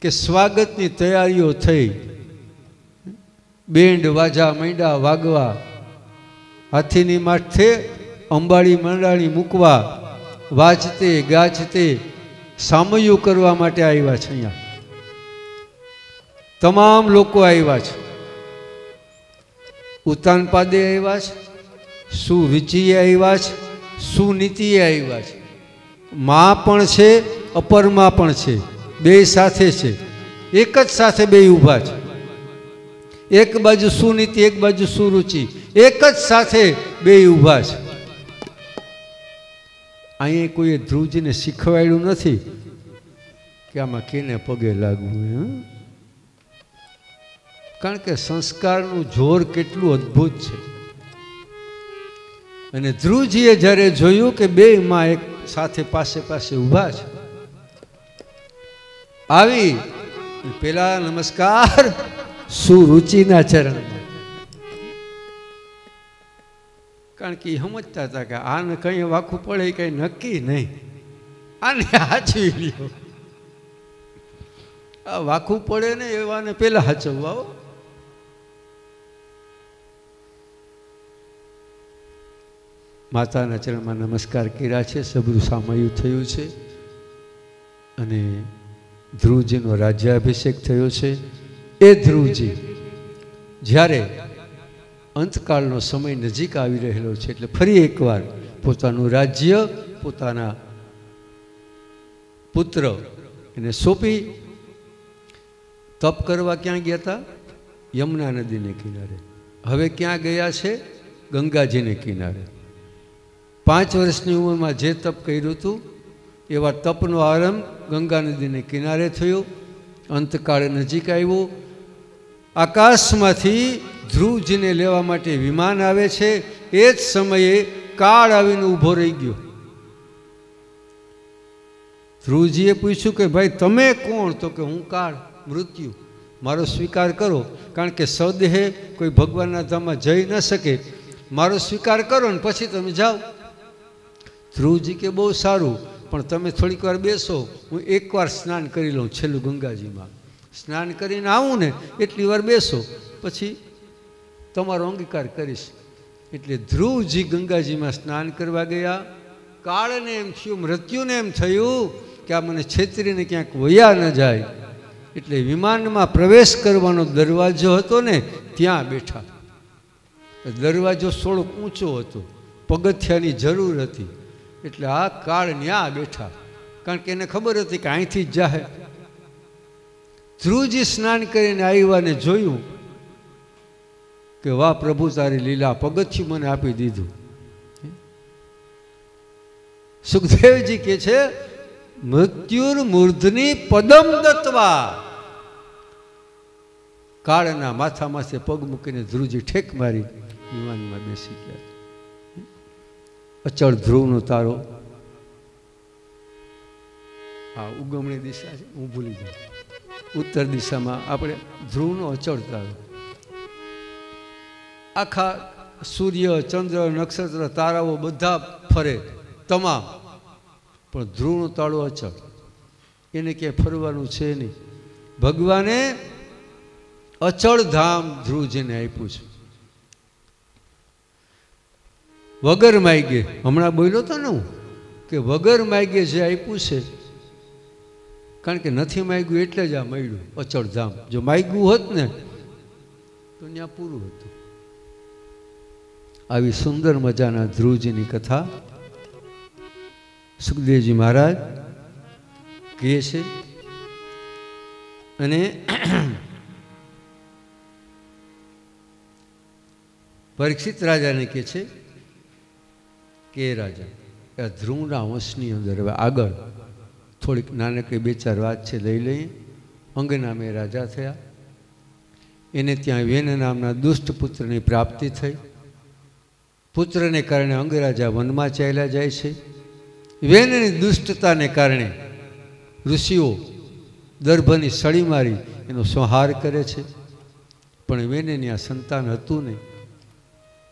કે સ્વાગતની તૈયારીઓ થઈ, બેન્ડ વાજા માંડ્યા વાગવા, હાથીની માથે અંબાડી મંડાણી મૂકવા, વાજતે ગાજતે સામયું કરવા માટે આવ્યા છે. અહીંયા તમામ લોકો આવ્યા છે. ઉતાનપાદે આવ્યા છે, સુરુચિએ આવ્યા છે, સુનીતિએ આવ્યા છે. માં પણ છે, અપરમાં પણ છે, બે સાથે છે. એક જ સાથે બે ઊભા છે. એક બાજુ સુનીતિ, એક બાજુ સુરુચિ, એક જ સાથે બે ઊભા છે. અહીંયા કોઈએ ધ્રુવજીને શીખવાડ્યું નથી કે આમાં કેને પગે લાગવું. કારણ કે સંસ્કારનું જોર કેટલું અદ્ભુત છે. અને ધ્રુવજીએ જ્યારે જોયું કે બે માં એક સાથે પાસે પાસે ઊભા છે, આવી પેલા નમસ્કાર સુરુચિના ચરણમાં. કારણ કે એ સમજતા હતા કે આને કઈ વાખું પડે કઈ નક્કી નહીં, આને હાચવી લ્યો. આ વાખું પડે ને એવાને પેલા હાચવવા. માતાના ચરણમાં નમસ્કાર કર્યા છે. સબરું સામયું થયું છે અને ધ્રુવજીનો રાજ્યાભિષેક થયો છે. એ ધ્રુવજી જ્યારે અંતકાળનો સમય નજીક આવી રહેલો છે એટલે ફરી એકવાર પોતાનું રાજ્ય પોતાના પુત્ર એને સોંપી તપ કરવા ક્યાં ગયા હતા? યમુના નદીને કિનારે. હવે ક્યાં ગયા છે? ગંગાજીને કિનારે. 5 વર્ષની ઉંમરમાં જે તપ કર્યું હતું એવા તપનો આરંભ ગંગા નદીને કિનારે થયો. અંતકાળ નજીક આવ્યો. આકાશમાંથી ધ્રુવજીને લેવા માટે વિમાન આવે છે. એ જ સમયે કાળ આવીને ઊભો રહી ગયો. ધ્રુવજીએ પૂછ્યું કે ભાઈ તમે કોણ? તો કે હું કાળ, મૃત્યુ, મારો સ્વીકાર કરો. કારણ કે સદેહે કોઈ ભગવાનના ધામમાં જઈ ન શકે. મારો સ્વીકાર કરો ને પછી તમે જાઓ. ધ્રુવજી કે બહુ સારું, પણ તમે થોડીક વાર બેસો, હું એકવાર સ્નાન કરી લઉં છેલ્લું ગંગાજીમાં. સ્નાન કરીને આવું ને એટલી વાર બેસો, પછી તમારો અંગીકાર કરીશ. એટલે ધ્રુવજી ગંગાજીમાં સ્નાન કરવા ગયા. કાળને એમ થયું, મૃત્યુને એમ થયું કે આ મને છેતરીને ક્યાંક વયા ન જાય. એટલે વિમાનમાં પ્રવેશ કરવાનો દરવાજો હતો ને ત્યાં બેઠા. દરવાજો થોડોક ઊંચો હતો, પગથિયાની જરૂર હતી. એટલે આ કાળ ન્યા બેઠા, કારણ કે એને ખબર હતી કે અહીંથી જ જાહે. ધ્રુવજી સ્નાન કરીને આવ્યા ને જોયું કે વાહ પ્રભુ તારી લીલા, પગથિયું મને આપી દીધું. સુખદેવજી કે છે મૃત્યુર મૂર્ધની પદમ દત્વા. કાળના માથા માથે પગ મૂકીને ધ્રુવજી ઠેક મારી વિમાનમાં બેસી ગયા. અચળ ધ્રુવનો તારો. હા, ઉગમણી દિશા છે, હું ભૂલી જાઉં. ઉત્તર દિશામાં આપણે ધ્રુવનો અચળ તારો. આખા સૂર્ય, ચંદ્ર, નક્ષત્ર, તારાઓ બધા ફરે તમામ, પણ ધ્રુવનો તાળો અચળ. એને ક્યાંય ફરવાનું છે નહીં. ભગવાને અચળ ધામ ધ્રુવજીને આપ્યું છે. વગર માગે, હમણાં બોલ્યો હતો ને હું કે વગર માગે જે આપ્યું છે, કારણ કે નથી માગ્યું એટલે જ આ મળ્યું અચળ ધામ. જો માગ્યું હોત ને તો ત્યાં પૂરું હતું. આવી સુંદર મજાના ધ્રુવજીની કથા સુખદેવજી મહારાજ કહે છે. અને પરીક્ષિત રાજાને કહે છે કે રાજા આ ધ્રુવના વંશની અંદર હવે આગળ થોડીક નાનકડી બે ચાર વાત છે લઈ લઈએ. અંગ નામે રાજા થયા. એને ત્યાં વેન નામના દુષ્ટ પુત્રની પ્રાપ્તિ થઈ. પુત્રને કારણે અંગરાજા વનમાં ચાલ્યા જાય છે. વેનની દુષ્ટતાને કારણે ઋષિઓ દર્ભની સળી મારી એનો સંહાર કરે છે. પણ વેનની આ સંતાન હતું નહીં,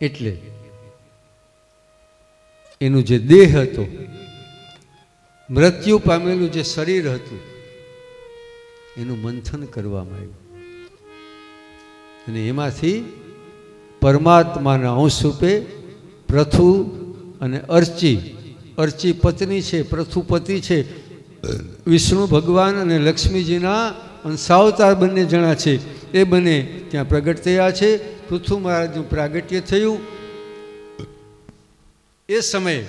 એટલે એનું જે દેહ હતો, મૃત્યુ પામેલું જે શરીર હતું, એનું મંથન કરવામાં આવ્યું અને એમાંથી પરમાત્માના અંશ રૂપે પૃથુ અને અર્ચી પત્ની છે, પૃથુ પતિ છે, વિષ્ણુ ભગવાન અને લક્ષ્મીજીના અંશાવતાર બંને જણા છે. એ બંને ત્યાં પ્રગટ થયા છે. પૃથુ મહારાજનું પ્રાગટ્ય થયું. એ સમયે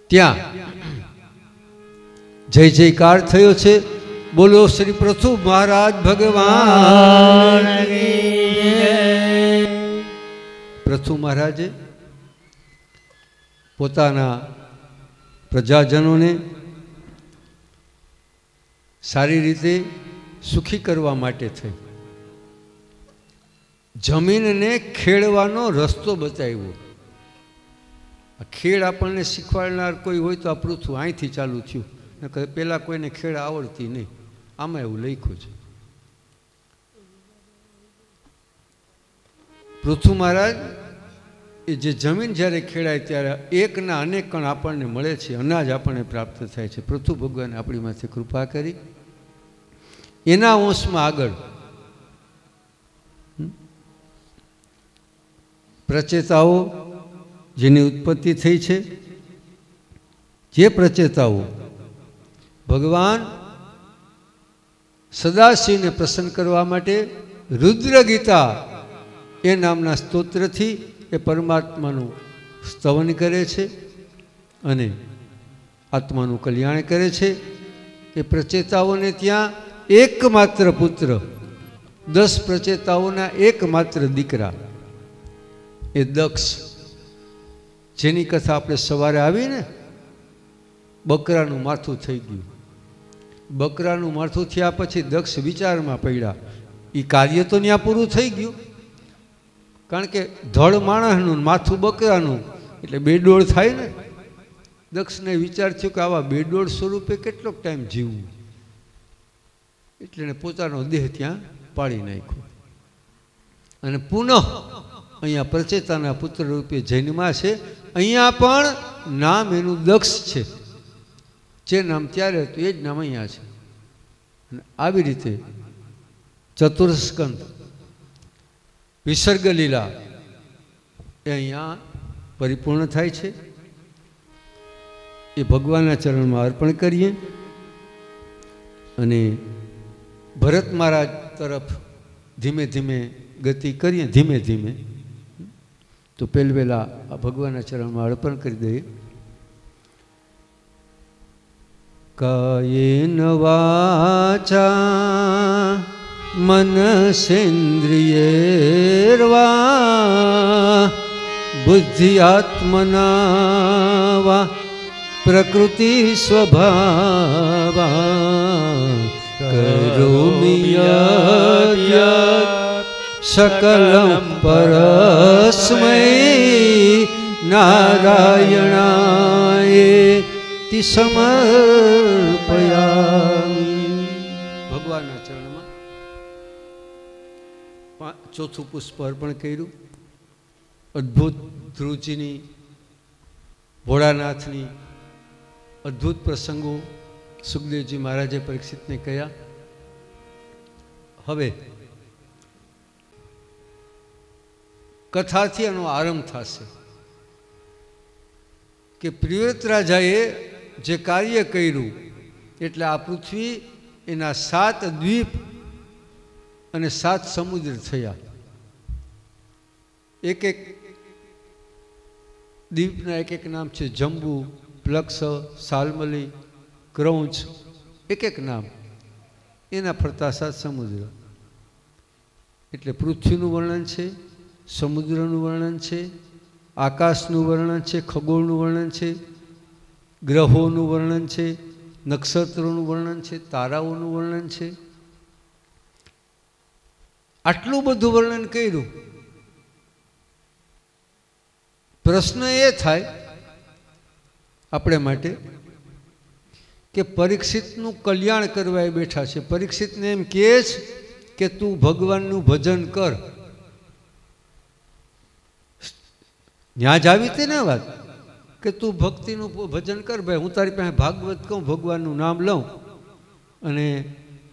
ત્યાં જય જયકાર થયો છે. બોલો શ્રી પૃથુ મહારાજ ભગવાન. પૃથુ મહારાજે પોતાના પ્રજાજનોને સારી રીતે સુખી કરવા માટે થઈ જમીનને ખેડવાનો રસ્તો બતાવ્યો. ખેડ આપણને શીખવાડનાર કોઈ હોય તો આ પૃથુ અહીંથી ચાલુ થયું. પહેલાં કોઈને ખેડ આવડતી નહીં. આમાં એવું લખ્યું છે. પૃથુ મહારાજ એ જે જમીન જ્યારે ખેડાય ત્યારે એકના અનેક કણ આપણને મળે છે, અનાજ આપણને પ્રાપ્ત થાય છે. પૃથુ ભગવાને આપણી માથે કૃપા કરી. એના વંશમાં આગળ પ્રચેતાઓ જેની ઉત્પત્તિ થઈ છે, જે પ્રચેતાઓ ભગવાન સદાશિવને પ્રસન્ન કરવા માટે રુદ્ર ગીતા એ નામના સ્તોત્રથી એ પરમાત્માનું સ્તવન કરે છે અને આત્માનું કલ્યાણ કરે છે. એ પ્રચેતાઓને ત્યાં એકમાત્ર પુત્ર, 10 પ્રચેતાઓના એકમાત્ર દીકરા એ દક્ષ, જેની કથા આપણે સવારે આવીને બકરાનું માથું થઈ ગયું. બકરાનું માથું થયા પછી દક્ષ વિચારમાં પડ્યા. એ કાર્ય તો ત્યાં પૂરું થઈ ગયું, કારણ કે ધડ માણસનું માથું બકરાનું એટલે બેડોળ થાય ને. દક્ષને વિચાર થયો કે આવા બેડોળ સ્વરૂપે કેટલોક ટાઈમ જીવવું, એટલે એને પોતાનો દેહ ત્યાં પાડી નાખ્યો અને પુનઃ અહીંયા પ્રચેતાના પુત્ર રૂપે જન્મા છે. અહીંયા પણ નામ એનું દક્ષ છે. જે નામ ત્યારે હતું એ જ નામ અહીંયા છે. અને આવી રીતે ચતુર્સ્કંદ વિસર્ગ લીલા એ અહીંયા પરિપૂર્ણ થાય છે. એ ભગવાનના ચરણમાં અર્પણ કરીએ અને ભરત મહારાજ તરફ ધીમે ધીમે ગતિ કરીએ. ધીમે ધીમે તો પહેલા આ ભગવાનના ચરણમાં અર્પણ કરી દઈએ. કાયેન વાચા મનસેન્દ્રિયેર્વા બુદ્ધિઆત્મના વા પ્રકૃતિ સ્વભાવા કરોમિ યદ્ સકલં પરસ્મૈ નારાયણાય સમર્પયામિ. ભગવાનના ચરણમાં ચોથું પુષ્પ અર્પણ કર્યું. અદ્ભુત ધ્રુવજીની, ભોળાનાથની અદ્ભુત પ્રસંગો સુખદેવજી મહારાજે પરીક્ષિતને કહ્યા. હવે કથાથી એનો આરંભ થશે કે પ્રિયવ્રત રાજાએ જે કાર્ય કર્યું એટલે આ પૃથ્વી એના 7 દ્વીપ અને 7 સમુદ્ર થયા. એક એક દ્વીપના એક એક નામ છે. જંબુ, પ્લક્ષ, સાલમલી, ક્રૌંચ, એક એક નામ, એના ફરતા 7 સમુદ્ર. એટલે પૃથ્વીનું વર્ણન છે, સમુદ્રનું વર્ણન છે, આકાશનું વર્ણન છે, ખગોળનું વર્ણન છે, ગ્રહોનું વર્ણન છે, નક્ષત્રોનું વર્ણન છે, તારાઓનું વર્ણન છે. આટલું બધું વર્ણન કર્યું. પ્રશ્ન એ થાય આપણે માટે કે પરીક્ષિતનું કલ્યાણ કરવા એ બેઠા છે. પરીક્ષિતને એમ કહે છે કે તું ભગવાનનું ભજન કર. ત્યાં જ આવી હતી ને વાત કે તું ભક્તિનું ભજન કર ભાઈ, હું તારી પાસે ભાગવત કહું, ભગવાનનું નામ લઉં અને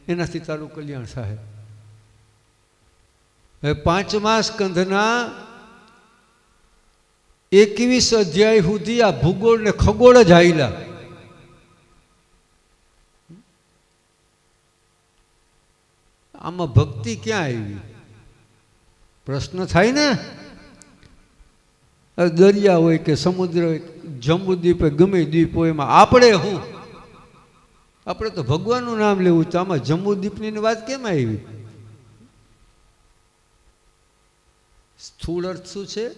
એનાથી તારું કલ્યાણ થાય. હવે 5મા સ્કંધના 21 અધ્યાય સુધી આ ભૂગોળ ને ખગોળ જ હાઈલા. આમાં ભક્તિ ક્યાં આવી? પ્રશ્ન થાય ને. દરિયા હોય કે સમુદ્ર હોય, જંબુદ્વીપ હોય, ગમે દ્વીપ હોય, એમાં આપણે હું? આપણે તો ભગવાનનું નામ લેવું. તો આમાં જંબુદ્વીપની વાત કેમ આવી? સ્થૂળ અર્થ શું છે?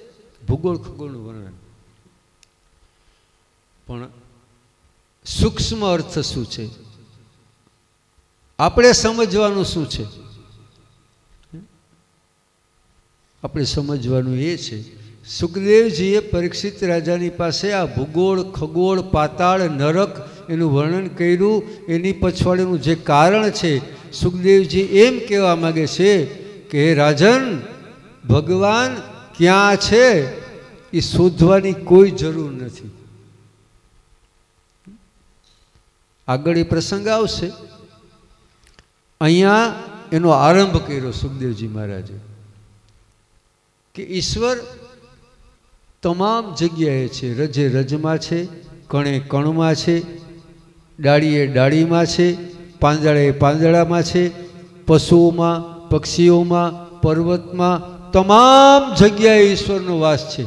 ભૂગોળ ખગોળનું વર્ણન. પણ સૂક્ષ્મ અર્થ શું છે? આપણે સમજવાનું શું છે? આપણે સમજવાનું એ છે, સુખદેવજીએ પરીક્ષિત રાજાની પાસે આ ભૂગોળ, ખગોળ, પાતાળ, નરક એનું વર્ણન કર્યું. એની પછવાડીનું જે કારણ છે, સુખદેવજી એમ કહેવા માગે છે કે હે રાજન, ભગવાન ક્યાં છે એ શોધવાની કોઈ જરૂર નથી. આગળ એ પ્રસંગ આવશે. અહીંયા એનો આરંભ કર્યો સુખદેવજી મહારાજે કે ઈશ્વર તમામ જગ્યાએ છે. રજે રજમાં છે, કણે કણમાં છે, ડાળીએ ડાળીમાં છે, પાંદડાએ પાંદડામાં છે, પશુઓમાં, પક્ષીઓમાં, પર્વતમાં, તમામ જગ્યાએ ઈશ્વરનો વાસ છે.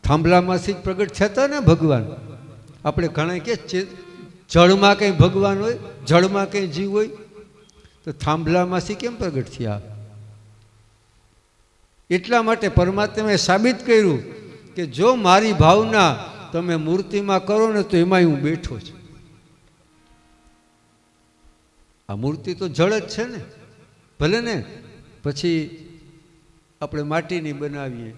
થાંભલામાંથી જ પ્રગટ થયા હતા ને ભગવાન. આપણે ઘણા કે જળમાં કંઈ ભગવાન હોય, જળમાં કંઈ જીવ હોય, તો થાંભલામાંથી કેમ પ્રગટ થયા? એટલા માટે પરમાત્માએ સાબિત કર્યું કે જો મારી ભાવના તમે મૂર્તિમાં કરો ને તો એમાંય હું બેઠો છું. આ મૂર્તિ તો જળ જ છે ને, ભલે ને પછી આપણે માટીની બનાવીએ,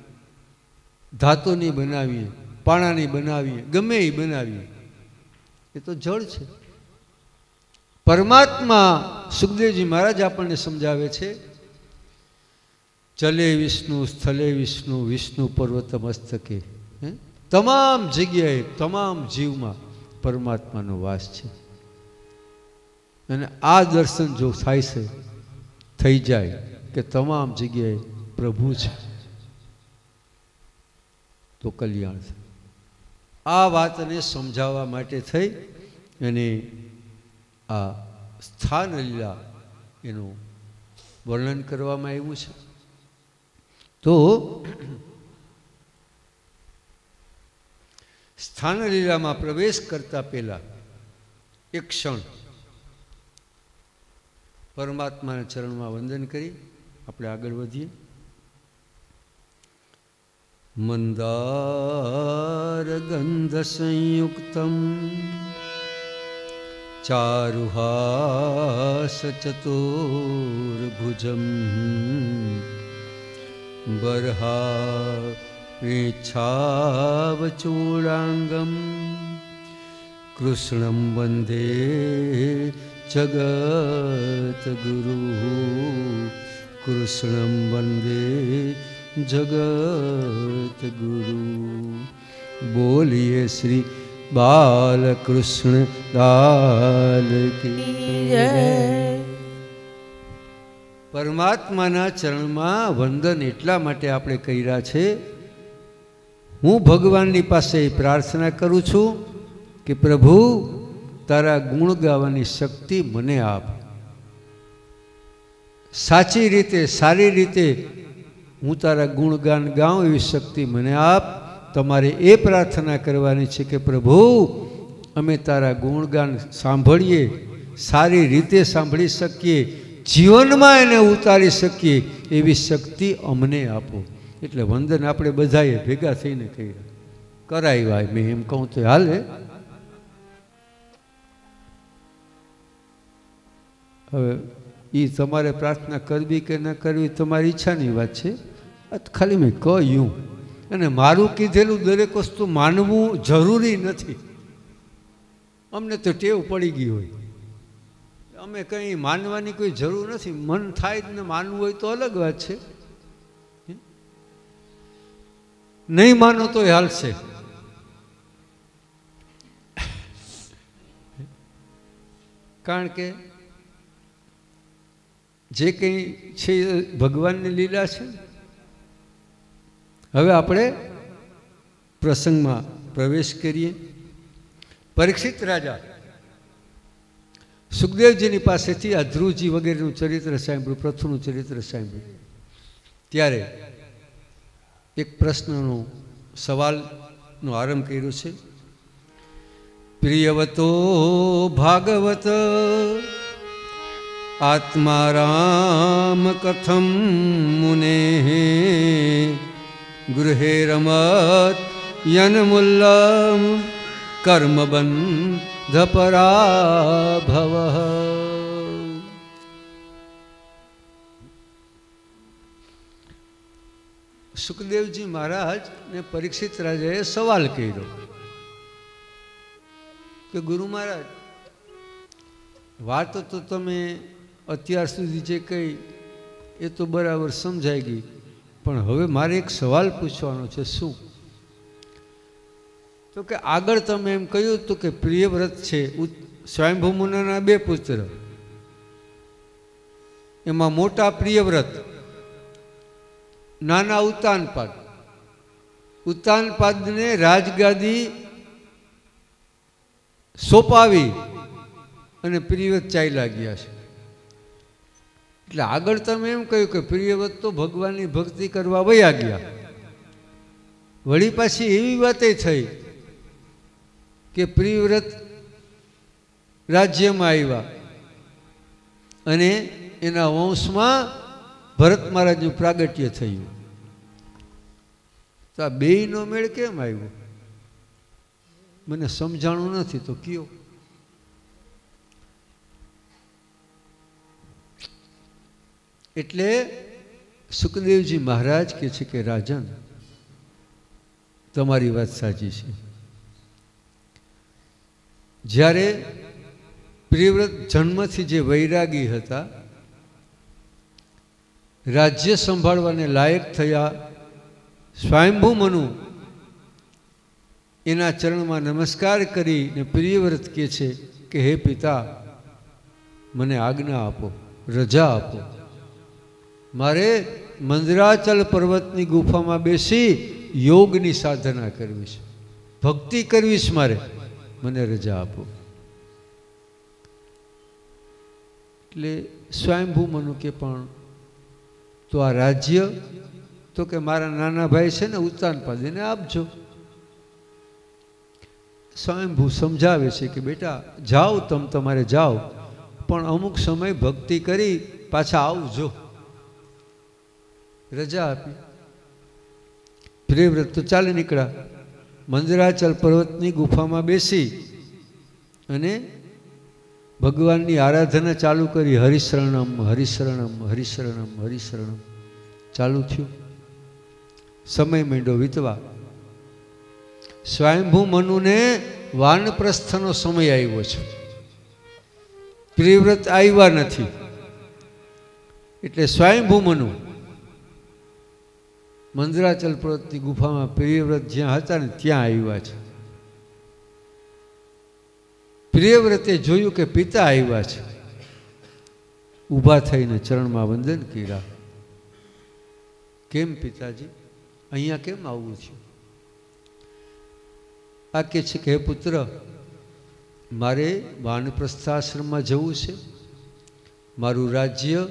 ધાતુની બનાવીએ, પાણાની બનાવીએ, ગમે એ બનાવીએ, એ તો જળ છે. પરમાત્મા, સુખદેવજી મહારાજ આપણને સમજાવે છે, ચલે વિષ્ણુ સ્થલે વિષ્ણુ વિષ્ણુ પર્વત મસ્તકે. તમામ જગ્યાએ, તમામ જીવમાં પરમાત્માનો વાસ છે. અને આ દર્શન જો થાય છે, થઈ જાય કે તમામ જગ્યાએ પ્રભુ છે, તો કલ્યાણ છે. આ વાતને સમજાવવા માટે થઈ અને આ સ્થાન લીલા એનું વર્ણન કરવામાં આવ્યું છે. તો સ્થાન લીલામાં પ્રવેશ કરતા પહેલા એક ક્ષણ પરમાત્માના ચરણમાં વંદન કરી આપણે આગળ વધીએ. મંદાર ગંધ સંયુક્તમ ચારુહાસ ચતુર્ભુજમ બર્હા પ્રેચ્છાવચૂડાંગમ કૃષ્ણં વંદે જગતગુરુ. કૃષ્ણં વંદે જગતગુરુ. બોલીએ શ્રી બાલકૃષ્ણ લાલ કી જય. પરમાત્માના ચરણમાં વંદન એટલા માટે આપણે કર્યા છે, હું ભગવાનની પાસે પ્રાર્થના કરું છું કે પ્રભુ તારા ગુણ ગાવાની શક્તિ મને આપ. સાચી રીતે, સારી રીતે હું તારા ગુણગાન ગાઉં એવી શક્તિ મને આપ. તમારે એ પ્રાર્થના કરવાની છે કે પ્રભુ અમે તારા ગુણગાન સાંભળીએ, સારી રીતે સાંભળી શકીએ, જીવનમાં એને ઉતારી શકીએ એવી શક્તિ અમને આપો. એટલે વંદન આપણે બધાએ ભેગા થઈને કર્યા, કરાવ્યા. મેં એમ કહું તો હાલે. હવે એ તમારે પ્રાર્થના કરવી કે ન કરવી તમારી ઈચ્છાની વાત છે. ખાલી મેં કહ્યું, અને મારું કીધેલું દરેક વસ્તુ માનવું જરૂરી નથી. અમને તો ટેવ પડી ગઈ હોય, અમે કંઈ માનવાની કોઈ જરૂર નથી. મન થાય ને માનવું હોય તો અલગ વાત છે, નહીં માનો તો હાલશે. કારણ કે જે કંઈ છે ભગવાનની લીલા છે. હવે આપણે પ્રસંગમાં પ્રવેશ કરીએ. પરીક્ષિત રાજા સુખદેવજીની પાસેથી આ ધ્રુવજી વગેરેનું ચરિત્ર સાંભળ્યું, પૃથુનું ચરિત્ર સાંભળ્યું. ત્યારે એક પ્રશ્નનો સવાલનો આરંભ કર્યો છે. પ્રિયવતો ભાગવત આત્મા રામ કથમ મુને ગૃહે રમત યનમુલ્લમ કર્મબંધ પરાભવ. સુખદેવજી મહારાજ ને પરીક્ષિત રાજાએ સવાલ કર્યો કે ગુરુ મહારાજ, વાત તો તમે અત્યાર સુધી જે કહી એ તો બરાબર સમજાઈ ગઈ, પણ હવે મારે એક સવાલ પૂછવાનો છે. શું? તો કે આગળ તમે એમ કહ્યું હતું કે પ્રિયવ્રત છે, સ્વયંભૂ મુનિના 2 પુત્ર, એમાં મોટા પ્રિયવ્રત, નાના ઉત્તાનપાદ. ઉત્તાનપાદને રાજગાદી સોંપાવી અને પ્રિયવ્રત ચાલ્યા ગયા છે. એટલે આગળ તમે એમ કહ્યું કે પ્રિયવ્રત તો ભગવાનની ભક્તિ કરવા વયા ગયા. વળી પાછી એવી વાતે થઈ કે પ્રિયવ્રત રાજ્યમાં આવ્યા અને એના વંશમાં ભરત મહારાજનું પ્રાગટ્ય થયું. તો આ બેયનો મેળ કેમ આવ્યો? મને સમજાણું નથી, તો કયો. એટલે સુખદેવજી મહારાજ કહે છે કે રાજન, તમારી વાત સાચી છે. જ્યારે પ્રિયવ્રત જન્મથી જે વૈરાગી હતા, રાજ્ય સંભાળવાને લાયક થયા, સ્વયંભૂ મનુ એના ચરણમાં નમસ્કાર કરીને પ્રિયવ્રત કહે છે કે હે પિતા, મને આજ્ઞા આપો, રજા આપો. મારે મંદરાચલ પર્વતની ગુફામાં બેસી યોગની સાધના કરવી છે, ભક્તિ કરવી છે મારે, મને રજા આપો. એટલે સ્વયંભૂ મનુ કે પણ તો આ રાજ્ય તો કે મારા નાના ભાઈ છે ને ઉત્તાનપાદ, એને આપજો. સ્વયંભૂ સમજાવે છે કે બેટા જાઓ, તમારે જાઓ, પણ અમુક સમય ભક્તિ કરી પાછા આવજો. રજા આપી. પ્રિયવ્રત તો ચાલી નીકળ્યા. મંદરાચલ પર્વતની ગુફામાં બેસી અને ભગવાનની આરાધના ચાલુ કરી. હરિશરણમ હરિશરણમ હરિશરણમ હરિશરણમ ચાલુ થયું. સમય માંડ્યો વીતવા. સ્વયંભૂ મનુને વાનપ્રસ્થનો સમય આવ્યો છે. પ્રિયવ્રત આવ્યા નથી, એટલે સ્વયંભૂ મનુ મંદરાચલ પર્વતની ગુફામાં પ્રિયવ્રત જ્યાં હતા ને ત્યાં આવ્યા છે. પ્રિયવ્રતે જોયું કે પિતા આવ્યા છે. ઊભા થઈને ચરણમાં વંદન કર્યા. કેમ પિતાજી, અહીંયા કેમ આવવું થયું? આ કહે છે કે હે પુત્ર, મારે વાનપ્રસ્થાશ્રમમાં જવું છે. મારું રાજ્ય,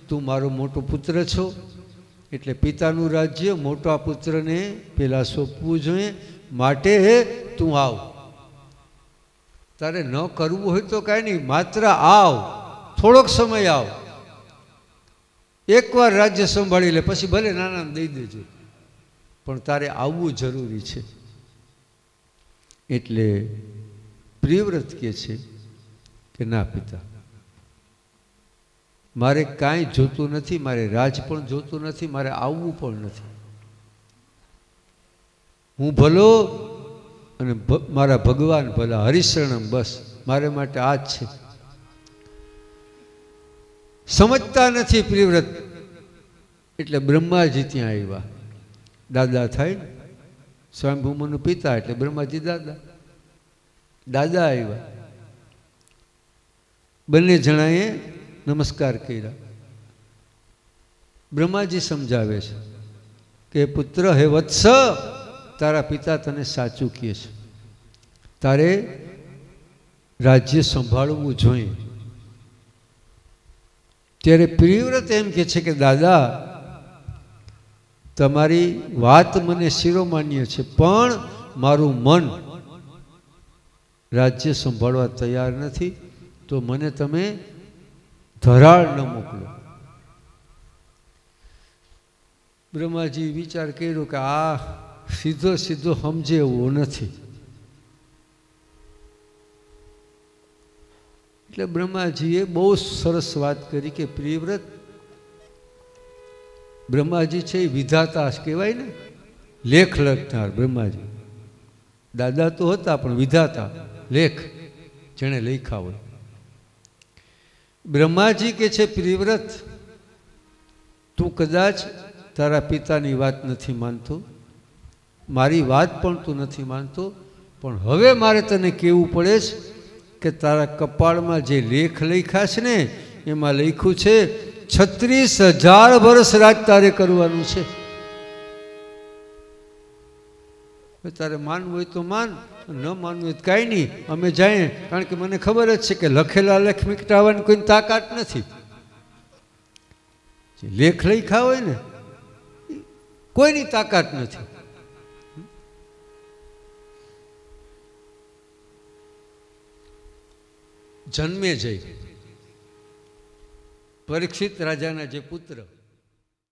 તું મારો મોટો પુત્ર છો, એટલે પિતાનું રાજ્ય મોટા પુત્રને પેલા સોંપવું જોઈએ, માટે તું આવ. તારે ન કરવું હોય તો કાંઈ નહીં, માત્ર આવ, થોડોક સમય આવ, એકવાર રાજ્ય સંભાળી લે, પછી ભલે નાના દઈ દેજો, પણ તારે આવવું જરૂરી છે. એટલે પ્રિયવ્રત કહે છે કે ના પિતા, મારે કાંઈ જોતું નથી, મારે રાજ પણ જોતું નથી, મારે આવવું પણ નથી. હું ભલો અને મારા ભગવાન ભલા, હરિશરણમ, બસ મારે માટે આ જ છે. સમજતા નથી પ્રિયવ્રત. એટલે બ્રહ્માજી ત્યાં આવ્યા. દાદા થાય ને, સ્વયંભૂમનું પિતા એટલે બ્રહ્માજી દાદા. દાદા આવ્યા, બંને જણાએ નમસ્કાર કર્યા. બ્રહ્માજી સમજાવે છે કે પુત્ર, હે વત્સ, તારા પિતા તને સાચું કહે છે, તારે રાજ્ય સંભાળવું જોઈએ. ત્યારે પ્રિયવ્રત એમ કહે છે કે દાદા, તમારી વાત મને શિરોમાન્ય છે, પણ મારું મન રાજ્ય સંભાળવા તૈયાર નથી, તો મને તમે ધરાળ ન મોકલો. બ્રહ્માજી વિચાર કર્યો કે આ સીધો સીધો સમજે એવો નથી. એટલે બ્રહ્માજીએ બહુ સરસ વાત કરી કે પ્રિયવ્રત, બ્રહ્માજી છે એ વિધાતા કહેવાય ને, લેખ લખનાર બ્રહ્માજી. દાદા તો હતા પણ વિધાતા, લેખ જેણે લખ્યા હોય. બ્રહ્માજી કે છે પ્રિયવ્રત, તું કદાચ તારા પિતાની વાત નથી માનતો, મારી વાત પણ તું નથી માનતો, પણ હવે મારે તને કહેવું પડે છે કે તારા કપાળમાં જે લેખ લખ્યા છે ને, એમાં લખ્યું છે 36,000 વર્ષ રાજ તારે કરવાનું છે. તારે માનવું હોય તો માન, ન માનવું હોય તો કાંઈ નહીં, અમે જઈએ. કારણ કે મને ખબર જ છે કે લખેલા લેખ મિટાવવાની કોઈની તાકાત નથી. લેખ લખ્યા હોય ને, કોઈની તાકાત નથી. જન્મે જઈ પરીક્ષિત રાજાના જે પુત્ર